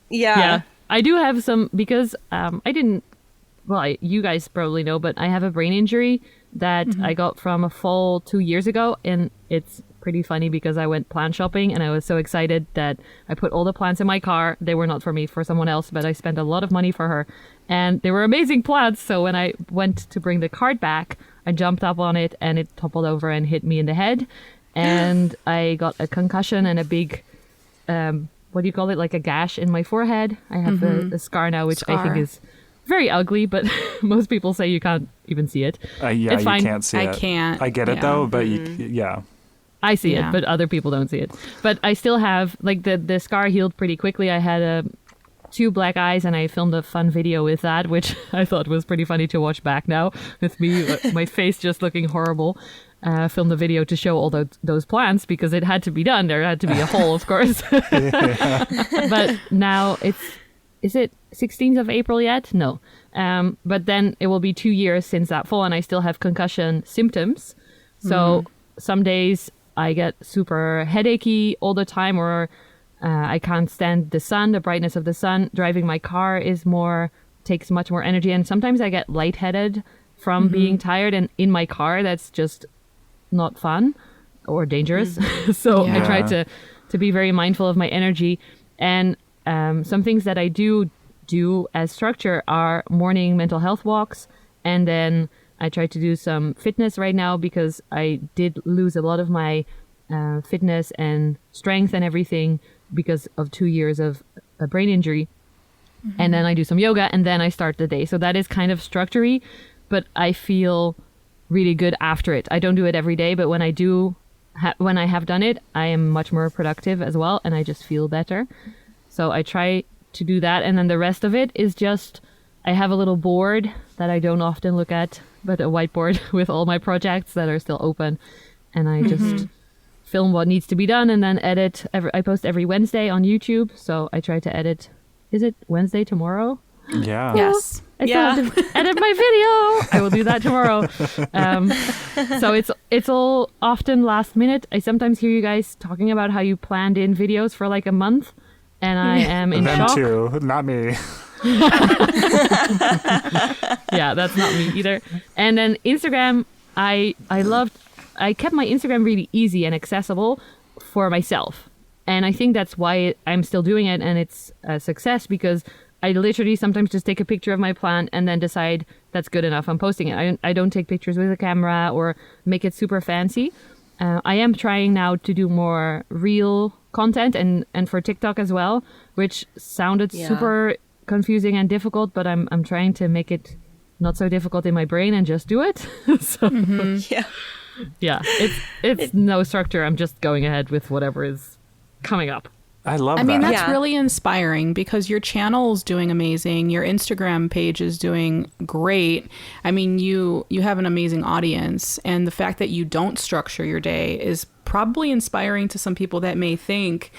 Yeah. I do have some, because I didn't, well, you guys probably know, but I have a brain injury that I got from a fall 2 years ago, and it's pretty funny because I went plant shopping and I was so excited that I put all the plants in my car. They were not for me, for someone else, but I spent a lot of money for her, and they were amazing plants. So when I went to bring the cart back, I jumped up on it and it toppled over and hit me in the head, and I got a concussion and a big what do you call it, like a gash in my forehead. I have a scar now, which I think is very ugly, but most people say you can't even see it. Yeah, It's fine. you can't see it. I can't. I get it Yeah. though, but yeah. I see Yeah. it, but other people don't see it. But I still have, like, the scar healed pretty quickly. I had 2 black eyes, and I filmed a fun video with that, which I thought was pretty funny to watch back now, with me, my face just looking horrible. Filmed a video to show all those plants, because it had to be done. There had to be a hole, of course. But now is it 16th of April yet? No. But then it will be 2 years since that fall, and I still have concussion symptoms. So some days I get super headachy all the time, or I can't stand the sun, the brightness of the sun. Driving my car takes much more energy, and sometimes I get lightheaded from being tired, and in my car that's just not fun or dangerous. So I try to be very mindful of my energy, and some things that I do as structure are morning mental health walks, and then I try to do some fitness right now, because I did lose a lot of my fitness and strength and everything because of 2 years of a brain injury. And then I do some yoga, and then I start the day. So that is kind of structure-y, but I feel really good after it. I don't do it every day, but when I do, when I have done it, I am much more productive as well, and I just feel better. So I try to do that, and then the rest of it is just, I have a little board that I don't often look at, but a whiteboard with all my projects that are still open, and I just film what needs to be done and then edit. I post every Wednesday on YouTube, so I try to edit. Is it Wednesday tomorrow? Yeah. Yes. I still have to edit my video. I will do that tomorrow. So it's all often last minute. I sometimes hear you guys talking about how you planned in videos for like a month, and I am in Them shock. too, not me. Yeah, that's not me either. And then Instagram, I kept my Instagram really easy and accessible for myself. And I think that's why I'm still doing it, and it's a success, because I literally sometimes just take a picture of my plant and then decide that's good enough, I'm posting it. I don't take pictures with a camera or make it super fancy. I am trying now to do more real content, and for TikTok as well, which sounded super confusing and difficult, but I'm trying to make it not so difficult in my brain and just do it. So yeah, it's no structure. I'm just going ahead with whatever is coming up. I love I mean, that. that's really inspiring, because your channel's doing amazing. Your Instagram page is doing great. I mean, you have an amazing audience, and the fact that you don't structure your day is probably inspiring to some people that may think,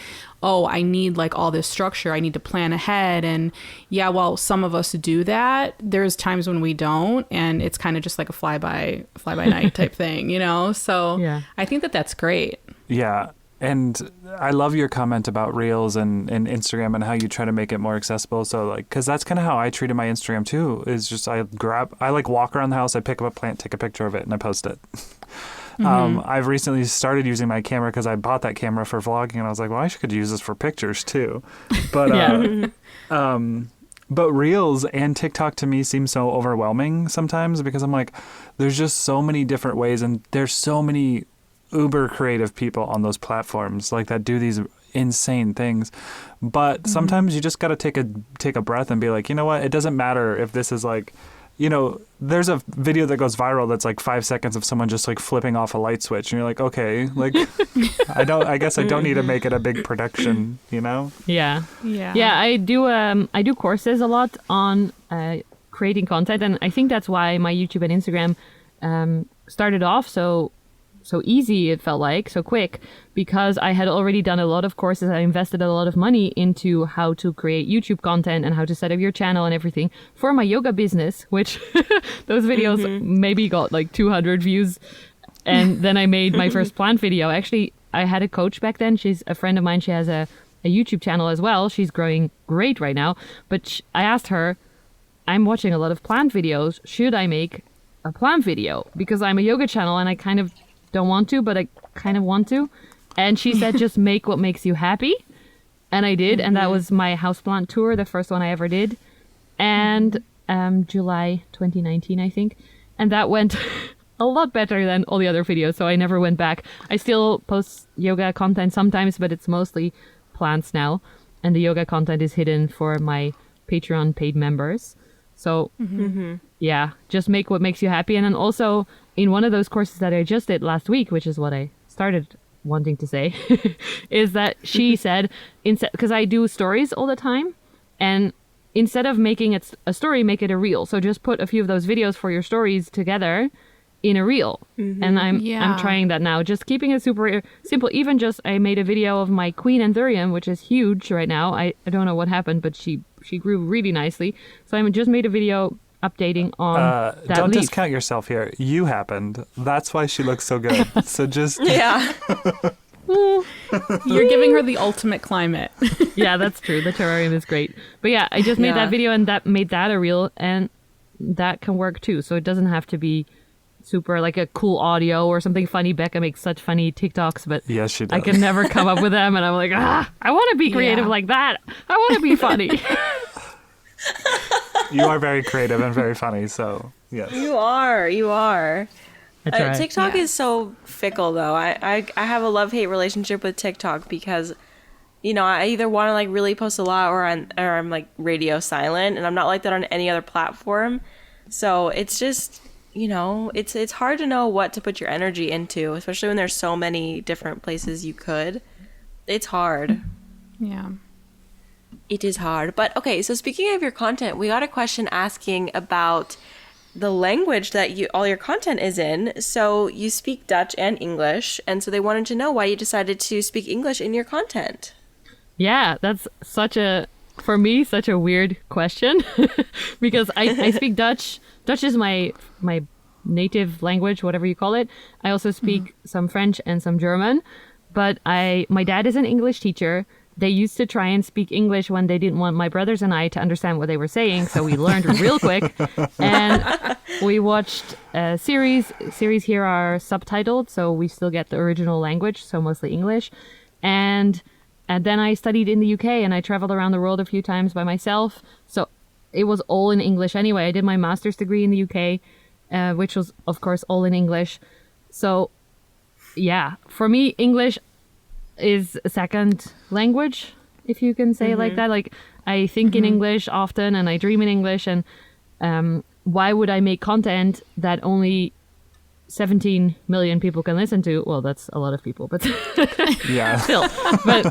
oh, I need like all this structure. I need to plan ahead. And yeah, while some of us do that, there's times when we don't, and it's kind of just like a fly by night type thing, you know? So Yeah. I think that that's great. Yeah. And I love your comment about Reels and Instagram and how you try to make it more accessible. So like, cause that's kind of how I treated my Instagram too, is just I like walk around the house, I pick up a plant, take a picture of it, and I post it. I've recently started using my camera because I bought that camera for vlogging, and I was like, well, I could use this for pictures too. But but Reels and TikTok to me seem so overwhelming sometimes, because I'm like, there's just so many different ways, and there's so many uber creative people on those platforms like that do these insane things. But sometimes you just got to take a breath and be like, you know what? It doesn't matter if this is like, you know, there's a video that goes viral that's like 5 seconds of someone just like flipping off a light switch, and you're like, okay, like I guess I don't need to make it a big production, you know? Yeah. Yeah. Yeah, I do courses a lot on creating content, and I think that's why my YouTube and Instagram started off so easy, it felt like, so quick, because I had already done a lot of courses. I invested a lot of money into how to create YouTube content and how to set up your channel and everything for my yoga business, which those videos maybe got like 200 views. And then I made my first plant video. Actually, I had a coach back then. She's a friend of mine. She has a YouTube channel as well. She's growing great right now. But I asked her, I'm watching a lot of plant videos. Should I make a plant video? Because I'm a yoga channel and I kind of don't want to, but I kind of want to. And she said, just make what makes you happy. And I did. And that was my houseplant tour, the first one I ever did. And July 2019, I think. And that went a lot better than all the other videos. So I never went back. I still post yoga content sometimes, but it's mostly plants now. And the yoga content is hidden for my Patreon paid members. So yeah, just make what makes you happy. And then also in one of those courses that I just did last week, which is what I started wanting to say, is that she said, because I do stories all the time, and instead of making it a story, make it a reel. So just put a few of those videos for your stories together in a reel. And I'm trying that now, just keeping it super simple. Even just, I made a video of my queen anthurium, which is huge right now. I don't know what happened, but she grew really nicely. So I just made a video updating on that don't leaf. discount yourself here. You happened. That's why she looks so good. So just Yeah. You're giving her the ultimate climate. Yeah, that's true. The terrarium is great. But yeah, I just made that video and that made that a reel, and that can work too. So it doesn't have to be super like a cool audio or something funny. Becca makes such funny TikToks, but yes, she does. I can never come up with them, and I'm like, I want to be creative like that. I want to be funny. You are very creative and very funny, so yes. You are. I try. TikTok is so fickle, though. I have a love-hate relationship with TikTok because, you know, I either want to like really post a lot or I'm like radio silent, and I'm not like that on any other platform. So it's just, you know, it's hard to know what to put your energy into, especially when there's so many different places you could. It's hard. Yeah. It is hard. But okay, so speaking of your content, we got a question asking about the language that all your content is in. So you speak Dutch and English, and so they wanted to know why you decided to speak English in your content. Yeah, that's for me, such a weird question because I speak Dutch. Dutch is my native language, whatever you call it. I also speak some French and some German, but my dad is an English teacher. They used to try and speak English when they didn't want my brothers and I to understand what they were saying, so we learned real quick. And we watched a series. Series here are subtitled, so we still get the original language, so mostly English. And then I studied in the UK, and I traveled around the world a few times by myself. So it was all in English anyway. I did my master's degree in the UK, which was, of course, all in English. So, yeah, for me, English is a second language, if you can say it like that. Like, I think in English often, and I dream in English, and why would I make content that only 17 million people can listen to? Well, that's a lot of people, but Yeah. still. But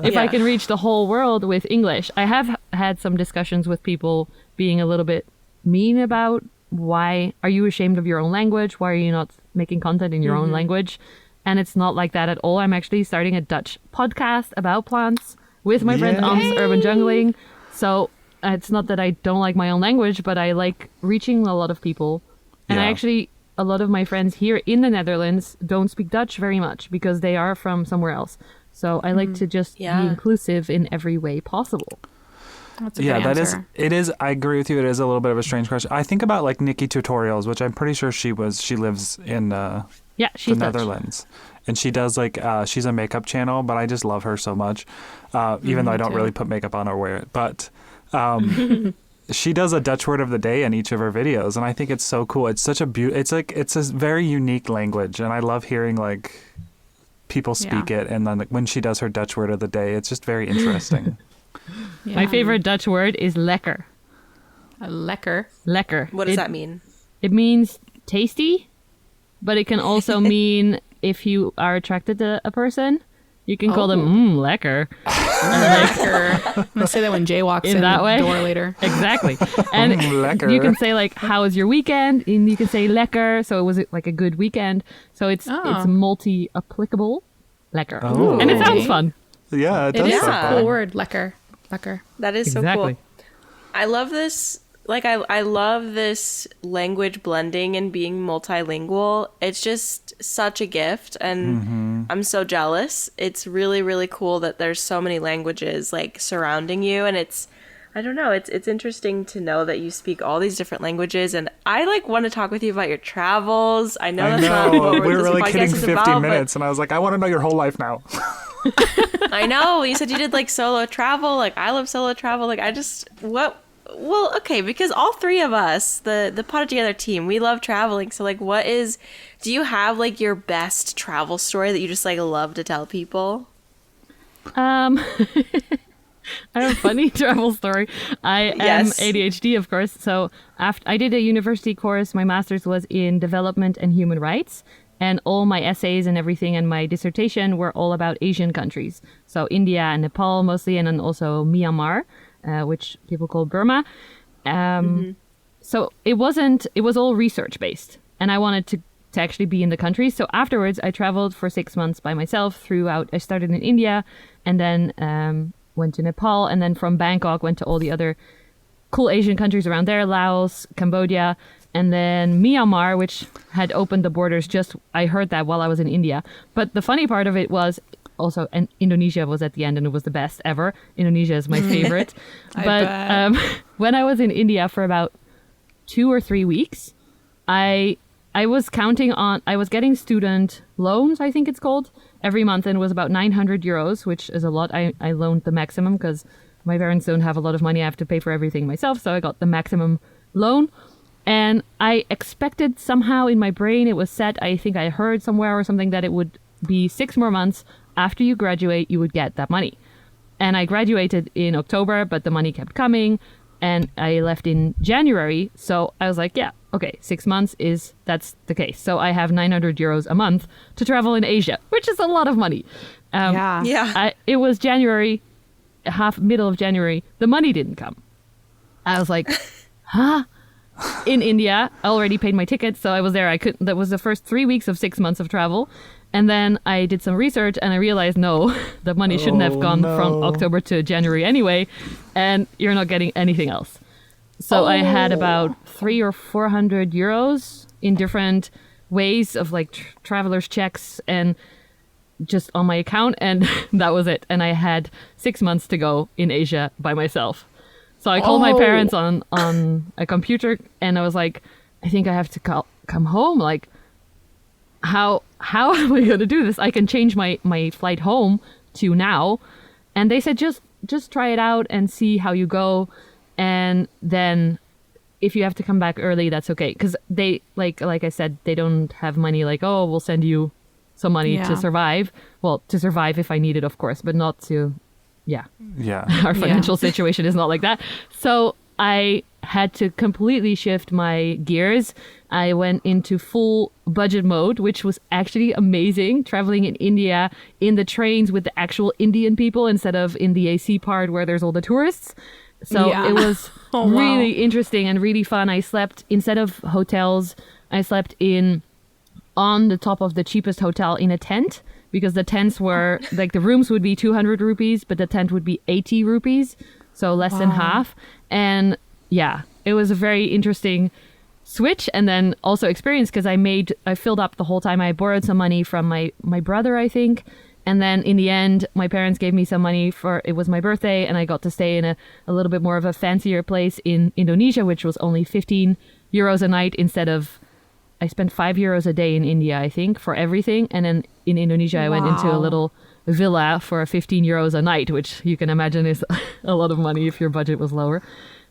if I can reach the whole world with English, I have had some discussions with people being a little bit mean about why are you ashamed of your own language? Why are you not making content in your own language? And it's not like that at all. I'm actually starting a Dutch podcast about plants with my friend Ans Urban Jungling. So it's not that I don't like my own language, but I like reaching a lot of people. And a lot of my friends here in the Netherlands don't speak Dutch very much because they are from somewhere else. So I like to just be inclusive in every way possible. That's a good answer. It is. I agree with you. It is a little bit of a strange question. I think about like Nikki Tutorials, which I'm pretty sure she lives in she's the Netherlands. And she does like, she's a makeup channel, but I just love her so much. Even though I don't really put makeup on or wear it. But she does a Dutch word of the day in each of her videos. And I think it's so cool. It's such a it's a very unique language. And I love hearing like people speak it, and then when she does her Dutch word of the day, it's just very interesting. Yeah. My favorite Dutch word is lekker. Lekker. Lekker. What does that mean? It means tasty, but it can also mean if you are attracted to a person, you can call them lekker. Lekker. I'm going to say that when Jay walks in that the way? door later. Exactly. And Lekker. you can say like, how was your weekend? And you can say lekker. So it was like a good weekend. So it's multi-applicable. Lekker. Oh. And it sounds fun. Yeah, it It does. is sound a cool fun. word. Lekker. Lekker. That is so Exactly. cool. I love this. Like, I love this language blending and being multilingual. It's just such a gift, and I'm so jealous. It's really, really cool that there's so many languages, like, surrounding you, and I don't know, it's interesting to know that you speak all these different languages, and I, like, want to talk with you about your travels. I know I that's not what we were this really podcast kidding is 50 about, minutes, and I was like, I want to know your whole life now. but I know, you said you did, like, solo travel. Like, I love solo travel. Like, well, okay, because all three of us, the Potted Together team, we love traveling. So, like, do you have, like, your best travel story that you just, like, love to tell people? I have a funny travel story. I am Yes. ADHD, of course. So after I did a university course, my master's was in development and human rights. And all my essays and everything and my dissertation were all about Asian countries. So India and Nepal mostly, and then also Myanmar, which people call Burma. So it was all research based. And I wanted to actually be in the country. So afterwards, I traveled for 6 months by myself throughout. I started in India and then went to Nepal. And then from Bangkok, went to all the other cool Asian countries around there, Laos, Cambodia, and then Myanmar, which had opened the borders I heard that while I was in India. But the funny part of it was also, and Indonesia was at the end, and it was the best ever. Indonesia is my favorite. bet. When I was in India for about 2 or 3 weeks, I was getting student loans, I think it's called, every month, and it was about 900 euros, which is a lot. I loaned the maximum because my parents don't have a lot of money. I have to pay for everything myself, so I got the maximum loan. And I expected somehow in my brain, it was set, I think I heard somewhere or something, that it would be 6 more months after you graduate, you would get that money. And I graduated in October, but the money kept coming, and I left in January. So I was like, yeah, okay, 6 months that's the case. So I have 900 euros a month to travel in Asia, which is a lot of money. Yeah. It was January, middle of January. The money didn't come. I was like, huh? In India, I already paid my ticket, so I was there. That was the first 3 weeks of 6 months of travel. And then I did some research and I realized, no, the money shouldn't have gone from October to January anyway, and you're not getting anything else. So I had about 300 or 400 euros in different ways of like traveler's checks and just on my account, and that was it. And I had 6 months to go in Asia by myself. So I called my parents on a computer, and I was like, I think I have to come home. Like, how am I going to do this? I can change my flight home to now. And they said, just try it out and see how you go. And then if you have to come back early, that's okay. Because they, like I said, they don't have money like, oh, we'll send you some money to survive. Well, to survive if I need it, of course, but not to... Yeah. Our financial situation is not like that. So I had to completely shift my gears. I went into full budget mode, which was actually amazing. Traveling in India in the trains with the actual Indian people instead of in the AC part where there's all the tourists. So it was really interesting and really fun. I slept, instead of hotels, I slept on the top of the cheapest hotel in a tent. Because the tents were, like, the rooms would be 200 rupees, but the tent would be 80 rupees. So less than half. And yeah, it was a very interesting switch and then also experience because I filled up the whole time. I borrowed some money from my brother, I think. And then in the end, my parents gave me some money it was my birthday, and I got to stay in a little bit more of a fancier place in Indonesia, which was only 15 euros a night instead of... I spent 5 euros a day in India, I think, for everything. And then in Indonesia, I went into a little villa for 15 euros a night, which you can imagine is a lot of money if your budget was lower.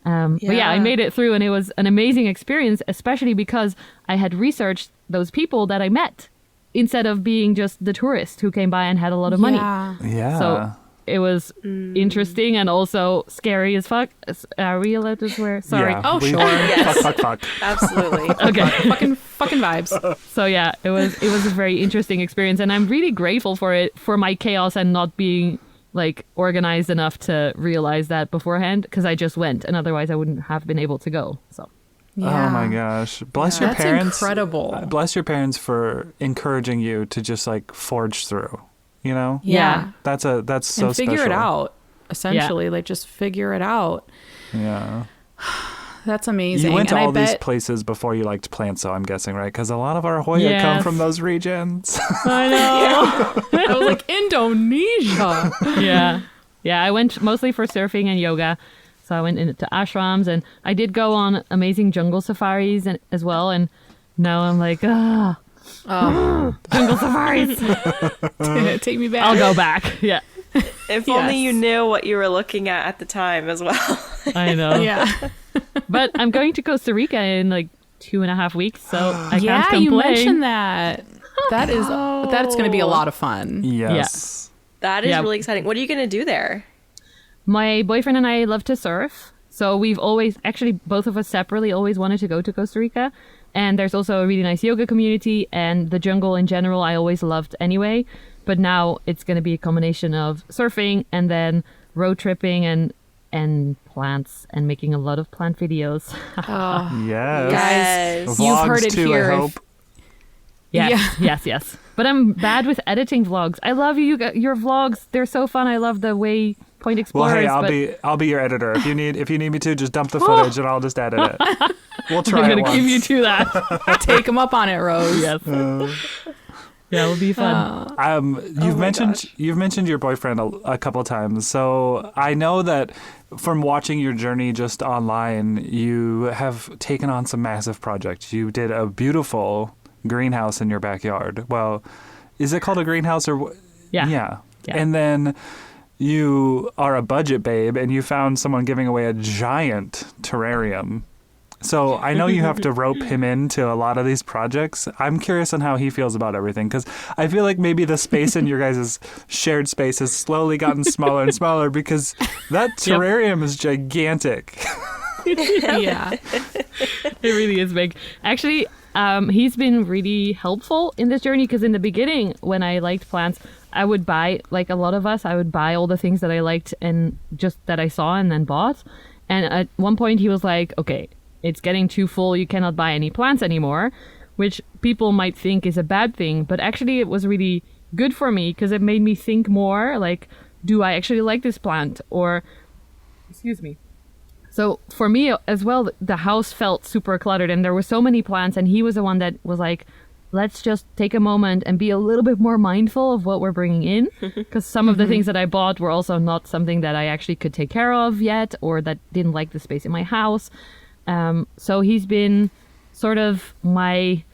But yeah, I made it through, and it was an amazing experience, especially because I had researched those people that I met instead of being just the tourist who came by and had a lot of money. Yeah. So it was interesting and also scary as fuck. Are we allowed to swear? Sorry. Yeah. Oh, sure. Yes. Fuck. Absolutely. Okay. fucking vibes. So yeah, it was a very interesting experience, and I'm really grateful for it, for my chaos and not being like organized enough to realize that beforehand, because I just went, and otherwise I wouldn't have been able to go. So. Yeah. Oh my gosh. Bless your That's parents. incredible. Bless your parents for encouraging you to just like forge through, you know? Yeah. That's so And figure special. it out. Essentially, like just figure it out. Yeah. That's amazing. You went to And I all these bet- places before you liked plants, so I'm guessing, right? Because a lot of our Hoya come Yes. from those regions. I know. I was like, Indonesia. Yeah, I went mostly for surfing and yoga. So I went into ashrams, and I did go on amazing jungle safaris as well. And now I'm like, jungle safaris. Take me back. I'll go back. Yeah, If only you knew what you were looking at the time as well. I know. Yeah. But I'm going to Costa Rica in like 2.5 weeks, so I Yeah, can't complain. you mentioned that. That's going to be a lot of fun. Yes. That is Yeah. really exciting. What are you going to do there? My boyfriend and I love to surf. So we've always, actually, both of us separately always wanted to go to Costa Rica. And there's also a really nice yoga community, and the jungle in general I always loved anyway. But now it's going to be a combination of surfing and then road tripping and plants and making a lot of plant videos. Yes. Guys, You've Vlogs heard it too, here. I hope. Yes. But I'm bad with editing vlogs. I love your vlogs. They're so fun. I love the way Point Well, Explorers. hey, I'll be your editor. If you need me to, just dump the footage and I'll just edit it. We'll try I'm it going to once. give you to that. Take them up on it, Rose. Yes. Yeah, it'll be fun. You've mentioned your boyfriend a couple times, so I know that from watching your journey just online, you have taken on some massive projects. You did a beautiful greenhouse in your backyard. Well, is it called a greenhouse or? Yeah. And then you are a budget babe, and you found someone giving away a giant terrarium. So I know you have to rope him into a lot of these projects. I'm curious on how he feels about everything, because I feel like maybe the space in your guys' shared space has slowly gotten smaller and smaller, because that terrarium is gigantic. Yeah. It really is big. Actually, he's been really helpful in this journey, because in the beginning, when I liked plants, I would buy, like a lot of us, I would buy all the things that I liked and just that I saw and then bought. And at one point he was like, okay, it's getting too full. You cannot buy any plants anymore, which people might think is a bad thing. But actually it was really good for me, because it made me think more like, do I actually like this plant? Or, excuse me. So for me as well, the house felt super cluttered and there were so many plants, and he was the one that was like, let's just take a moment and be a little bit more mindful of what we're bringing in, because some of the things that I bought were also not something that I actually could take care of yet, or that didn't like the space in my house. So he's been sort of my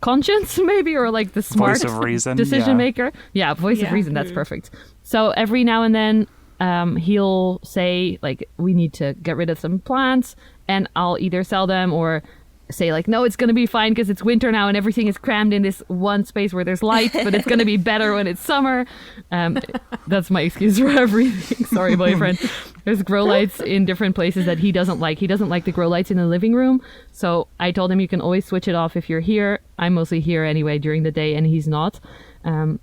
conscience maybe, or like the smart Voice of reason, decision yeah. maker. Yeah, voice of reason. That's perfect. So every now and then he'll say like, we need to get rid of some plants, and I'll either sell them or say like, no, it's going to be fine because it's winter now and everything is crammed in this one space where there's light, but it's going to be better when it's summer. That's my excuse for everything. Sorry, boyfriend. There's grow lights in different places that he doesn't like. He doesn't like the grow lights in the living room. So I told him you can always switch it off if you're here. I'm mostly here anyway during the day, and he's not.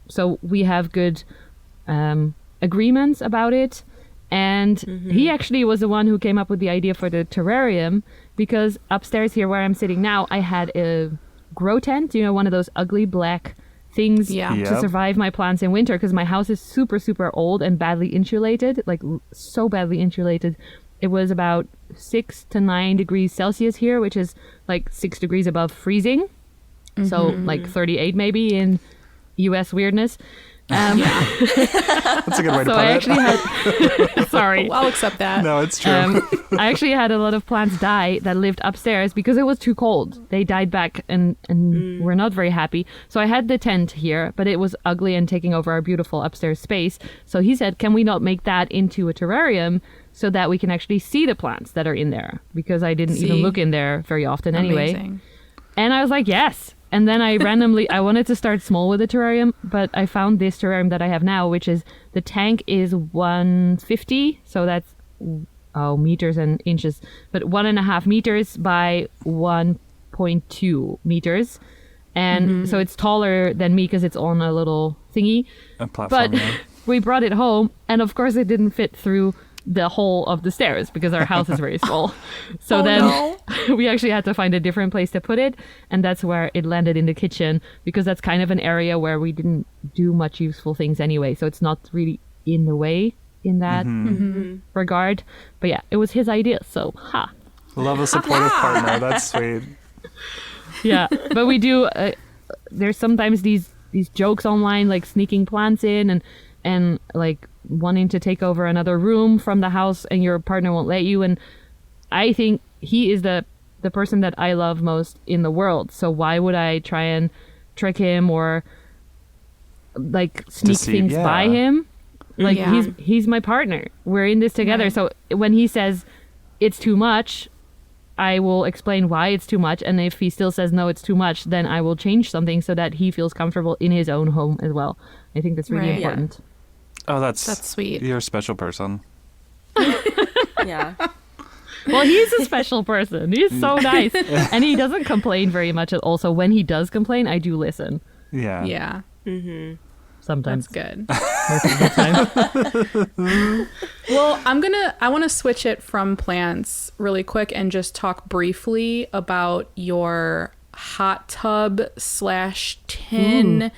So we have good agreements about it. And he actually was the one who came up with the idea for the terrarium, because upstairs here where I'm sitting now, I had a grow tent, one of those ugly black things to survive my plants in winter, because my house is super, super old and badly insulated, like so badly insulated. It was about 6 to 9 degrees Celsius here, which is like 6 degrees above freezing. So like 38 maybe in US weirdness. That's a good way to So put I it. actually had, sorry. I'll accept that. No, it's true. I actually had a lot of plants die that lived upstairs because it was too cold. They died back and were not very happy. So I had the tent here, but it was ugly and taking over our beautiful upstairs space. So he said, can we not make that into a terrarium so that we can actually see the plants that are in there? Because I didn't even look in there very often anyway. Amazing. And I was like, yes, And then I wanted to start small with the terrarium, but I found this terrarium that I have now, which is, the tank is 150, so that's, meters and inches, but 1.5 meters by 1.2 meters. And so it's taller than me because it's on a little thingy. A platform, But yeah. we brought it home, and of course it didn't fit through the hole of the stairs because our house is very small. So we actually had to find a different place to put it, and that's where it landed in the kitchen, because that's kind of an area where we didn't do much useful things anyway, so it's not really in the way in that regard. But yeah, it was his idea, so Love a supportive partner. That's sweet. yeah. But we do there's sometimes these jokes online, like sneaking plants in and like wanting to take over another room from the house, and your partner won't let you. And I think he is the person that I love most in the world, so why would I try and trick him or like sneak things by him? Like, he's my partner, we're in this together. So when he says it's too much, I will explain why it's too much, and if he still says no, it's too much, then I will change something so that he feels comfortable in his own home as well. I think that's really important. Oh, that's sweet. You're a special person. Yeah. Well, he's a special person. He's so nice. And he doesn't complain very much at all. So when he does complain, I do listen. Yeah. Yeah. Sometimes. That's good. Most of the time. Well, I want to switch it from plants really quick and just talk briefly about your hot tub / tin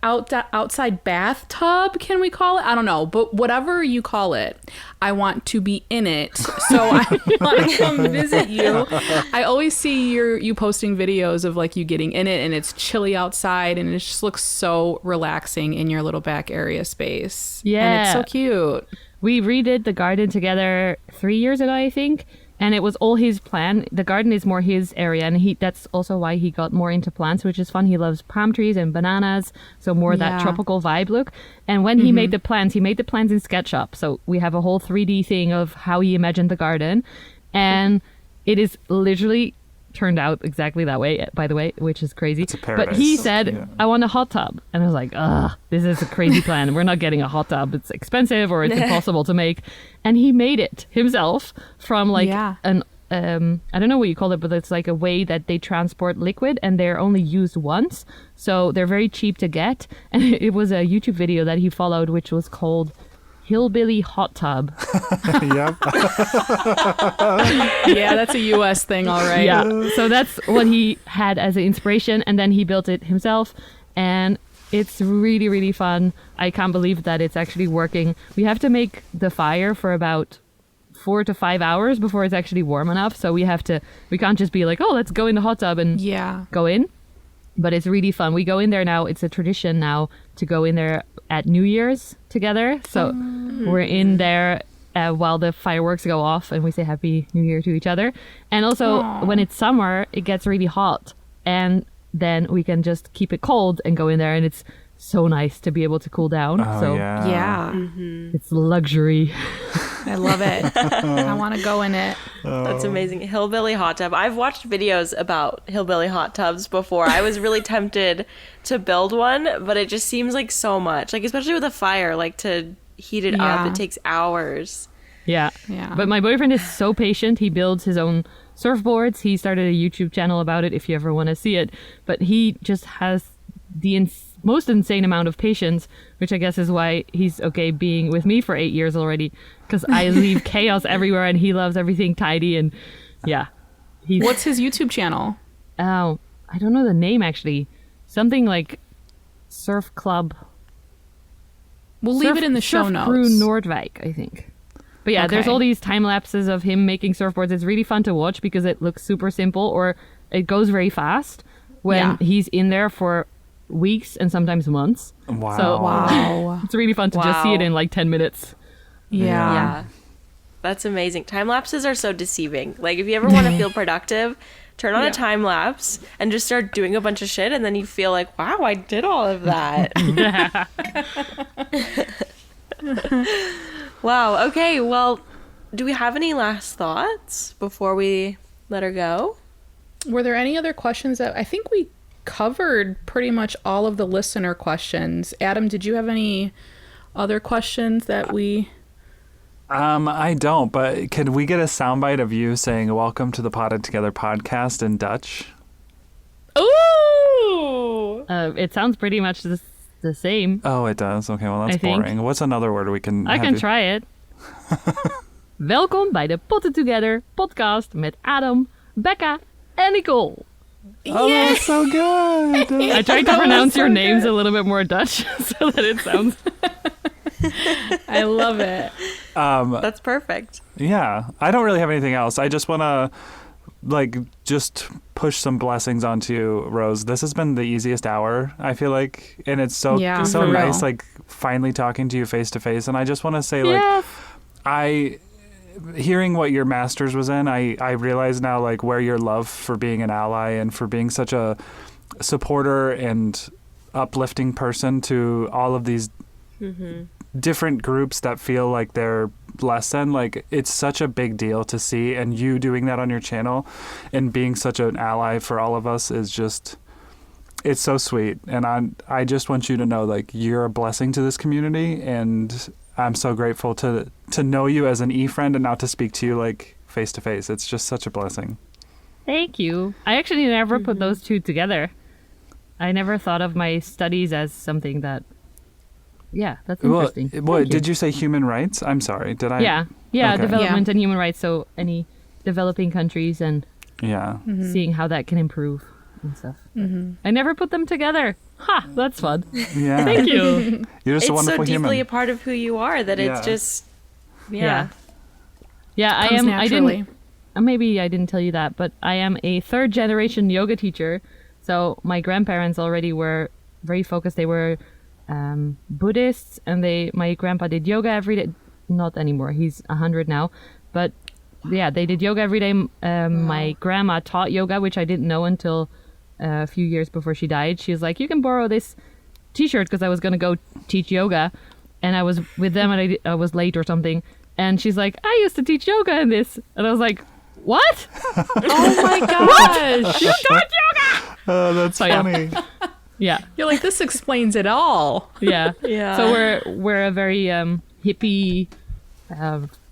outside bathtub, can we call it? I don't know, but whatever you call it, I want to be in it. So I want to come visit you. I always see you posting videos of like you getting in it, and it's chilly outside, and it just looks so relaxing in your little back area space. Yeah. And it's so cute. We redid the garden together 3 years ago, I think. And it was all his plan. The garden is more his area, and that's also why he got more into plants, which is fun. He loves palm trees and bananas, so more that tropical vibe look. And when he made the plants in SketchUp. So we have a whole 3D thing of how he imagined the garden, and it is literally turned out exactly that way, by the way, which is crazy. It's a paradise. But he said, I want a hot tub. And I was like, this is a crazy plan. We're not getting a hot tub. It's expensive or it's impossible to make. And he made it himself from like an, I don't know what you call it, but it's like a way that they transport liquid, and they're only used once. So they're very cheap to get. And it was a YouTube video that he followed, which was called Hillbilly Hot Tub. Yep. Yeah, that's a US thing, all right. Yeah, so that's what he had as an inspiration, and then he built it himself, and it's really, really fun. I can't believe that it's actually working. We have to make the fire for about 4 to 5 hours before it's actually warm enough, so we can't just be like, oh, let's go in the hot tub and go in. But it's really fun. We go in there now. It's a tradition now to go in there at New Year's together. So we're in there while the fireworks go off, and we say Happy New Year to each other. And also when it's summer, it gets really hot, and then we can just keep it cold and go in there, and it's so nice to be able to cool down. It's luxury. I love it. I want to go in it. That's amazing. Hillbilly hot tub. I've watched videos about hillbilly hot tubs before. I was really tempted to build one, but it just seems like so much. Like, especially with a fire, like to heat it up, it takes hours. Yeah. But my boyfriend is so patient. He builds his own surfboards. He started a YouTube channel about it if you ever want to see it. But he just has the most insane amount of patience, which I guess is why he's okay being with me for 8 years already, because I leave chaos everywhere and he loves everything tidy. And What's his YouTube channel? Oh, I don't know the name actually. Something like Surf Club. We'll leave it in the show Surf notes. Crew Noordwijk, I think. But yeah, there's all these time lapses of him making surfboards. It's really fun to watch because it looks super simple, or it goes very fast when he's in there for weeks and sometimes months. Wow. So it's really fun to just see it in like 10 minutes. Yeah. That's amazing. Time lapses are so deceiving. Like, if you ever want to feel productive, turn on a time lapse and just start doing a bunch of shit, and then you feel like, wow, I did all of that. Wow. Okay. Well, do we have any last thoughts before we let her go? Were there any other questions that I think we covered pretty much all of the listener questions. Adam, did you have any other questions that we... I don't, but could we get a soundbite of you saying welcome to the Potted Together podcast in Dutch? Ooh! It sounds pretty much the same. Oh, it does? Okay, well, that's I think. boring. What's another word we can I have can you- try it. Welkom bij de Potten Together podcast met Adam, Becca en Nicole. Oh, that's so good. I tried to pronounce your names a little bit more Dutch so that it sounds... I love it. That's perfect. Yeah, I don't really have anything else. I just want to just push some blessings onto you, Rose. This has been the easiest hour, I feel like, and it's so Yeah, so for nice, real. finally talking to you face to face. And I just want to say, Yes. hearing what your master's was in, I realize now where your love for being an ally and for being such a supporter and uplifting person to all of these different groups that feel like they're less than. It's such a big deal to see, and you doing that on your channel and being such an ally for all of us is just, it's so sweet. And I just want you to know you're a blessing to this community, and I'm so grateful to know you as an e-friend and now to speak to you face to face. It's just such a blessing. Thank you. I actually never put those two together. I never thought of my studies as something that... Yeah, that's interesting. Thank Did you say human rights? I'm sorry. Did I? Yeah, Okay. development and human rights. So any developing countries and Yeah. seeing how that can improve and stuff. I never put them together. Ha, that's fun. Yeah. Thank you. You're just a It's so wonderful deeply human. a part of who you are that Yeah. it's just... Yeah, I Comes am. naturally. I didn't. Maybe I didn't tell you that, but I am a third generation yoga teacher. So my grandparents already were very focused. They were Buddhists, and my grandpa did yoga every day. Not anymore. He's 100 now, but yeah, they did yoga every day. My grandma taught yoga, which I didn't know until a few years before she died. She was like, "You can borrow this T-shirt," because I was gonna go teach yoga, and I was with them, and I was late or something. And she's like, "I used to teach yoga in this," and I was like, "What? Oh my gosh. You taught yoga?" Oh, that's So, yeah. funny. Yeah. You're like, this explains it all. Yeah. Yeah. So we're a very hippie,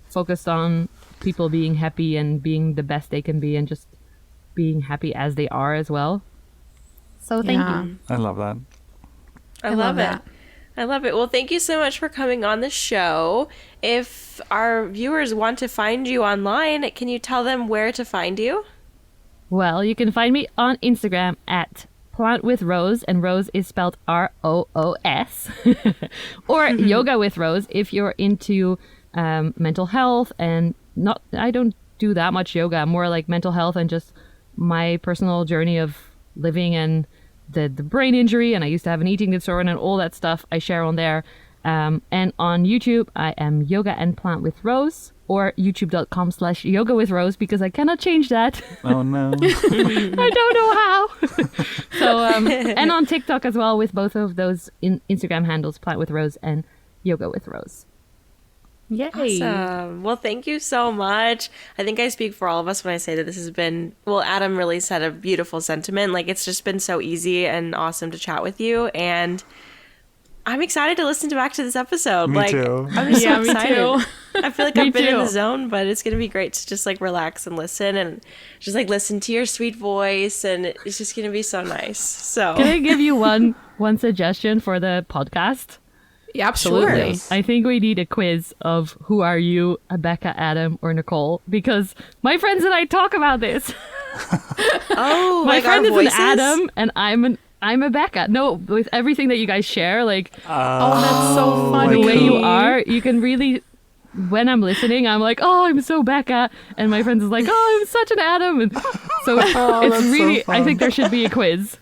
focused on people being happy and being the best they can be, and just being happy as they are as well. So thank you. I love that. I love it. that. I love it. Well, thank you so much for coming on the show. If our viewers want to find you online, can you tell them where to find you? Well, you can find me on Instagram at Plant with Roos, and Rose is spelled ROOS, or Yoga with Rose if you're into mental health. And I don't do that much yoga, more like mental health and just my personal journey of living and the brain injury. And I used to have an eating disorder and all that stuff I share on there. And on YouTube, I am Yoga and Plant with Rose, or youtube.com/yoga with Rose, because I cannot change that. Oh no. I don't know how. So, and on TikTok as well, with both of those Instagram handles, Plant with Rose and Yoga with Rose. Yay. Awesome. Well, thank you so much. I think I speak for all of us when I say that this has been, well, Adam really said a beautiful sentiment. It's just been so easy and awesome to chat with you. And I'm excited to listen back to this episode. Me too. I'm just Yeah, so me excited. too. I feel like Me I've been in too. the zone, but it's going to be great to just relax and listen and just listen to your sweet voice. And it's just going to be so nice. So Can I give you one suggestion for the podcast? Yeah, absolutely. Sure. I think we need a quiz of who are you, Becca, Adam, or Nicole, because my friends and I talk about this. oh, My our friend is voices? an Adam, and I'm a Becca. No, with everything that you guys share, Oh, that's so funny. the way you cool. are, you can really, when I'm listening, I'm like, oh, I'm so Becca, and my friends is like, oh, I'm such an Adam, and so it's that's so really, I fun. think there should be a quiz.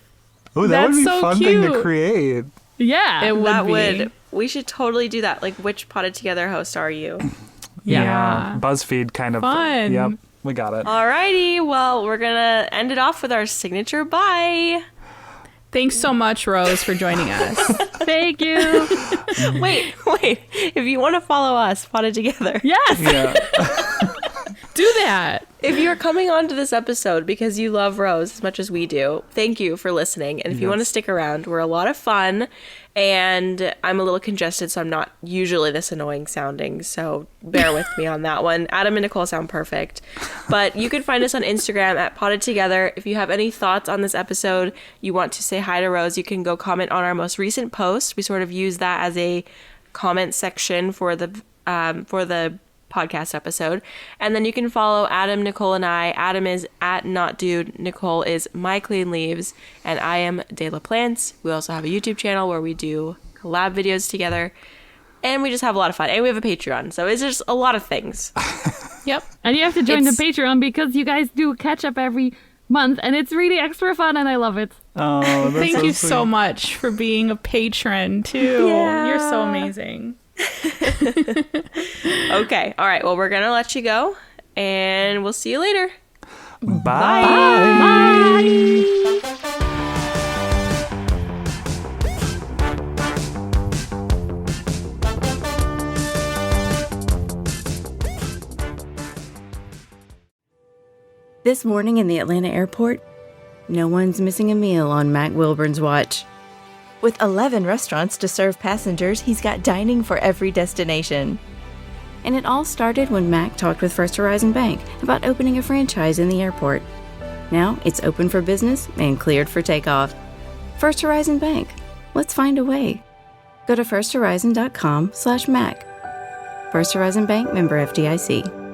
Oh, that would That's be so a fun thing to cute. create. Yeah, It would That be. would. We should totally do that. Which Potted Together host are you? Yeah. BuzzFeed kind of. Fun. Yep. We got it. Alrighty. Well, we're going to end it off with our signature bye. Thanks so much, Rose, for joining us. thank you. Wait. If you want to follow us, Potted Together. Yes. Yeah. Do that. If you're coming on to this episode because you love Roos as much as we do, thank you for listening. And if you want to stick around, we're a lot of fun. And I'm a little congested, so I'm not usually this annoying sounding. So bear with me on that one. Adam and Nicole sound perfect. But you can find us on Instagram at pottedtogether. If you have any thoughts on this episode, you want to say hi to Roos, you can go comment on our most recent post. We sort of use that as a comment section for the podcast episode. And then you can follow Adam, Nicole, and I. Adam is at Not Dude. Nicole is My Clean Leaves. And I am De La Plants. We also have a YouTube channel where we do collab videos together. And we just have a lot of fun. And we have a Patreon. So it's just a lot of things. Yep. And you have to join the Patreon because you guys do catch up every month. And it's really extra fun and I love it. Oh, that's Thank you sweet. so much for being a patron, too. Yeah. You're so amazing. Okay. All right. Well, we're going to let you go. And we'll see you later. Bye. This morning in the Atlanta airport, no one's missing a meal on Mac Wilburn's watch. With 11 restaurants to serve passengers, he's got dining for every destination. And it all started when Mac talked with First Horizon Bank about opening a franchise in the airport. Now it's open for business and cleared for takeoff. First Horizon Bank. Let's find a way. Go to firsthorizon.com/Mac. First Horizon Bank, member FDIC.